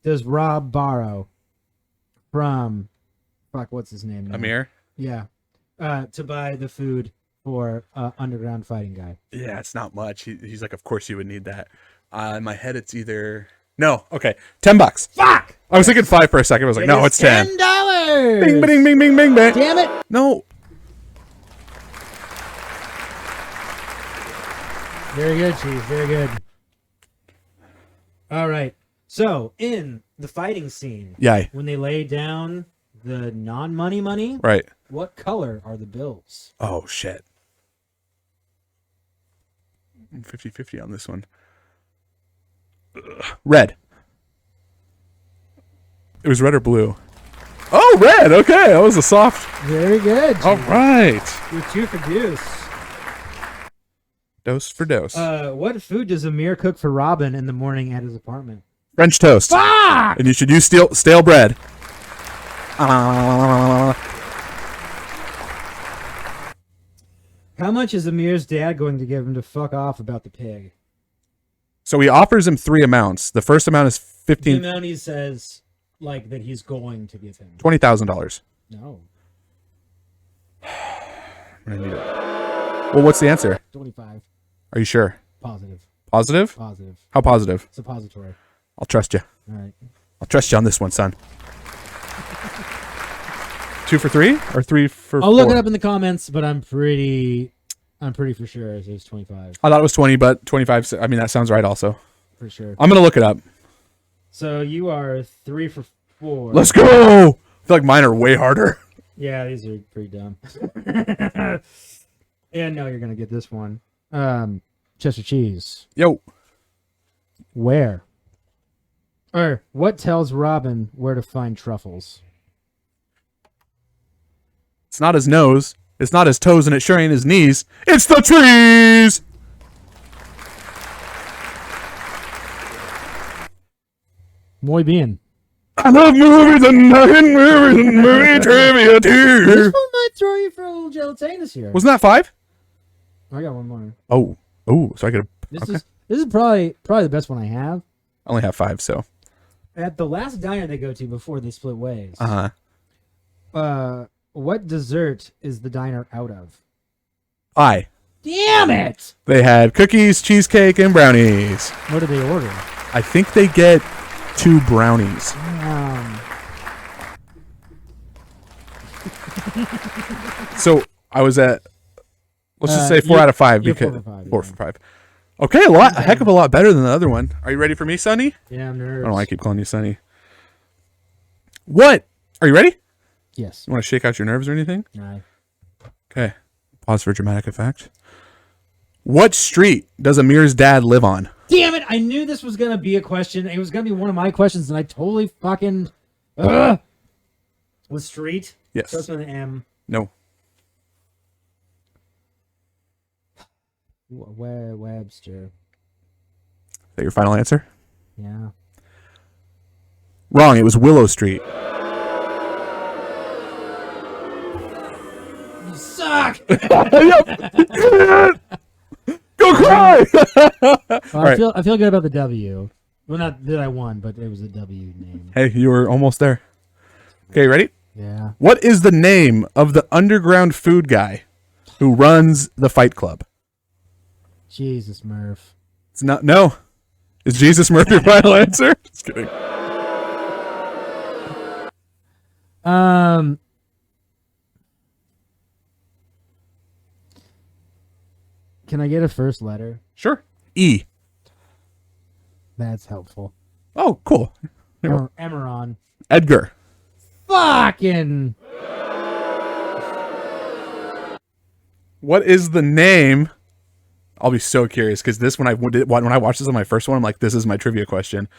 does Rob borrow from, what's his name now? Amir? Yeah. To buy the food for underground fighting guy. Yeah, it's not much. He's like, of course you would need that. In my head, it's either... No, okay. $10. Fuck! I was thinking 5 for a second. I was like, no, it's 10. $10! Bing, bing, bing, bing, bing, bing. Damn it! No. Very good, Chief. Very good. All right. So, in the fighting scene, Yay. when they lay down the non-money, Right. what color are the bills? Oh, shit. I'm 50-50 on this one. Red. It was red or blue. Oh, red. Okay, that was a soft. Very good. Chief. All right. You're 2 for deuce. Dose for dose. What food does Amir cook for Robin in the morning at his apartment? French toast. Fuck! And you should use stale bread. How much is Amir's dad going to give him to fuck off about the pig? So he offers him 3 amounts. The first amount is The amount he says, like, that he's going to give him. $20,000. No. Well, what's the answer? 25. Are you sure? Positive. Positive? Positive. How positive? Suppository. I'll trust you. All right. I'll trust you on this one, son. 2 for 3 or 3 for 4? I'll look it up in the comments, but I'm pretty I'm pretty for sure it was 25. I thought it was 20, but 25. I mean, that sounds right. Also, For sure. I'm gonna look it up. So you are 3 for 4. Let's go. I feel like mine are way harder. Yeah, these are pretty dumb. And no, you're gonna get this one. Chester cheese. Yo, Where? Or what tells Robin where to find truffles? it's not his nose. It's not his toes, and it sure ain't his knees. It's the trees. Muy bien. I love movies and movie trivia This too. one might throw you for a little gelatinous here. Wasn't that 5? I got one more. Oh, so I could. Okay. This is probably the best one I have. I only have 5, so. At the last diner they go to before they split ways. What dessert is the diner out of? Pie. Damn it! They had cookies, cheesecake, and brownies. What did they order? I think they get 2 brownies. So I was at, let's just say 4 out of 5 you're because 4 for 5, 4 for 5. Okay, a heck of a lot better than the other one. Are you ready for me, Sonny? Yeah, I'm I nervous. don't know why I keep calling you Sonny. What? Are you ready? Yes. You want to shake out your nerves or anything? No. Okay. Pause for dramatic effect. What street does Amir's dad live on? Damn it! I knew this was gonna be a question. It was gonna be one of my questions, and I totally fucking. Ugh! Was street? Yes. Starts with an M. No. Webster. Is that your final answer? Yeah. Wrong. It was Willow Street. You suck. Go cry! Well, I feel good about the W. Well, not that I won, but it was a W name. Hey, you were almost there. Okay, ready? Yeah. What is the name of the underground food guy who runs the Fight Club? Jesus, Murph. It's not. No. Is Jesus Murphy your final answer? Just kidding. Can I get a first letter? Sure. E. That's helpful. Oh, cool. Emeron. Edgar. Fucking. What is the name? I'll be so curious because this when I watched this on my first one, I'm like, this is my trivia question.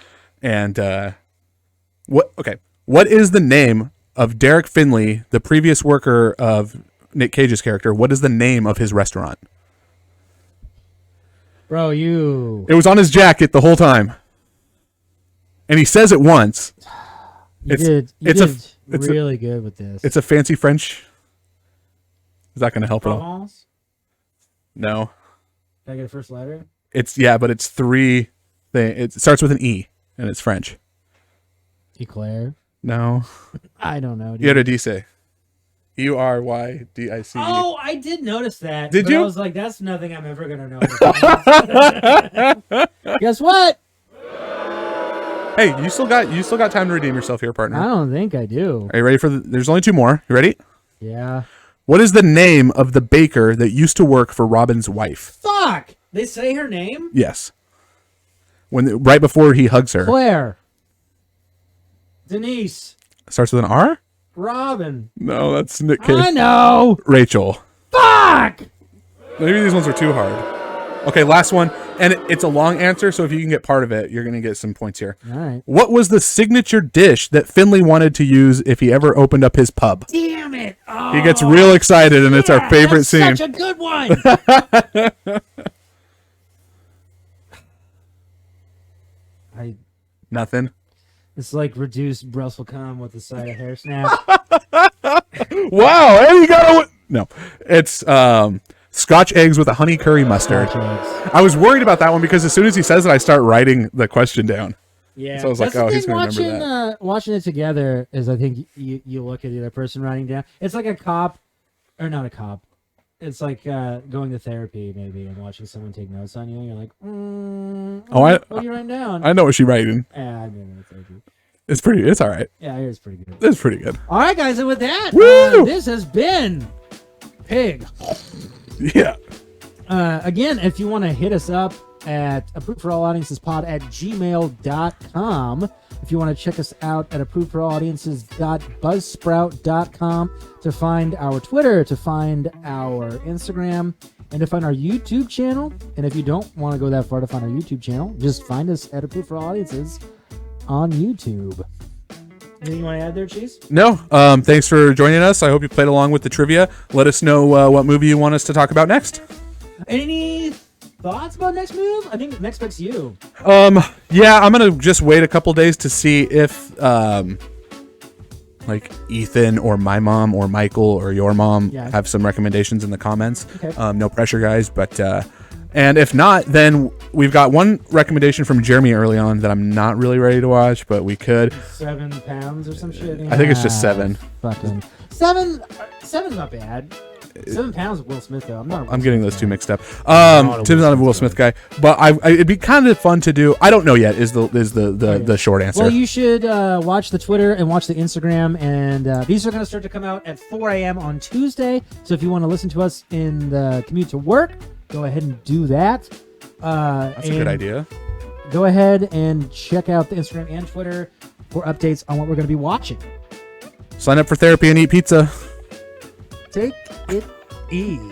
And what is the name of Derek Finley, the previous worker of Nick Cage's character? What is the name of his restaurant? Bro, you. It was on his jacket the whole time. And he says it once. You did really good with this. It's a fancy French. Is that going to help at all? Provence? No. Can I get a first letter? But it's 3 things. It starts with an E, and it's French. Eclair? No. I don't know. You had a D say. Euryddice. Oh, I did notice that. Did but you? I was like, that's nothing I'm ever going to know. Guess what? Hey, you still got time to redeem yourself here, partner. I don't think I do. Are you ready for there's only 2 more. You ready? Yeah. What is the name of the baker that used to work for Robin's wife? Fuck! They say her name? Yes. Right before he hugs her. Claire. Denise. Starts with an R? Robin. No, that's Nick Cage. I know! Rachel. Fuck! Maybe these ones are too hard. Okay, last one. And it's a long answer, so if you can get part of it, you're going to get some points here. All right. What was the signature dish that Finley wanted to use if he ever opened up his pub? Damn it! Oh, He gets real excited, and it's our favorite that's scene. Such a good one! Nothing. It's like reduced Brussels cum with a side of hair snap. Wow, and you got no. It's Scotch eggs with a honey curry mustard. I was worried about that one because as soon as he says it, I start writing the question down. Yeah, so I was like, that's oh, the he's thing going to remember that. Watching it together is, I think you look at the other person writing down. It's like a cop, or not a cop. It's like going to therapy maybe and watching someone take notes on you. And you're like, what are you writing down? I know what she's writing. Yeah, I mean, therapy. It's all right. Yeah, it's pretty good. It's pretty good. All right, guys, and with that, Woo! this has been Pig. Yeah. Again, if you want to hit us up at approvedforallaudiences@gmail.com. If you want to check us out at approvedforallaudiences.buzzsprout.com to find our Twitter, to find our Instagram, and to find our YouTube channel. And if you don't want to go that far to find our YouTube channel, just find us at Approved for All Audiences on YouTube. Anything you want to add there, Cheese? No. Thanks for joining us. I hope you played along with the trivia. Let us know what movie you want us to talk about next. Any thoughts about next move? I think next pick's you. Yeah, I'm gonna just wait a couple days to see if like Ethan or my mom or Michael or your mom have some recommendations in the comments. Okay. No pressure, guys, but and if not, then we've got one recommendation from Jeremy early on that I'm not really ready to watch, but we could. 7 pounds or some shit. I think it's just 7. Fucking 7. 7's not bad. 7 pounds of Will Smith though. I'm getting those two mixed up. Tim's not a Will Smith guy, but it'd be kind of fun to do. I don't know yet. Is the short answer? Well, you should watch the Twitter and watch the Instagram, and these are going to start to come out at 4 a.m. on Tuesday. So if you want to listen to us in the commute to work, go ahead and do that. That's a good idea. Go ahead and check out the Instagram and Twitter for updates on what we're going to be watching. Sign up for therapy and eat pizza. Take it easy.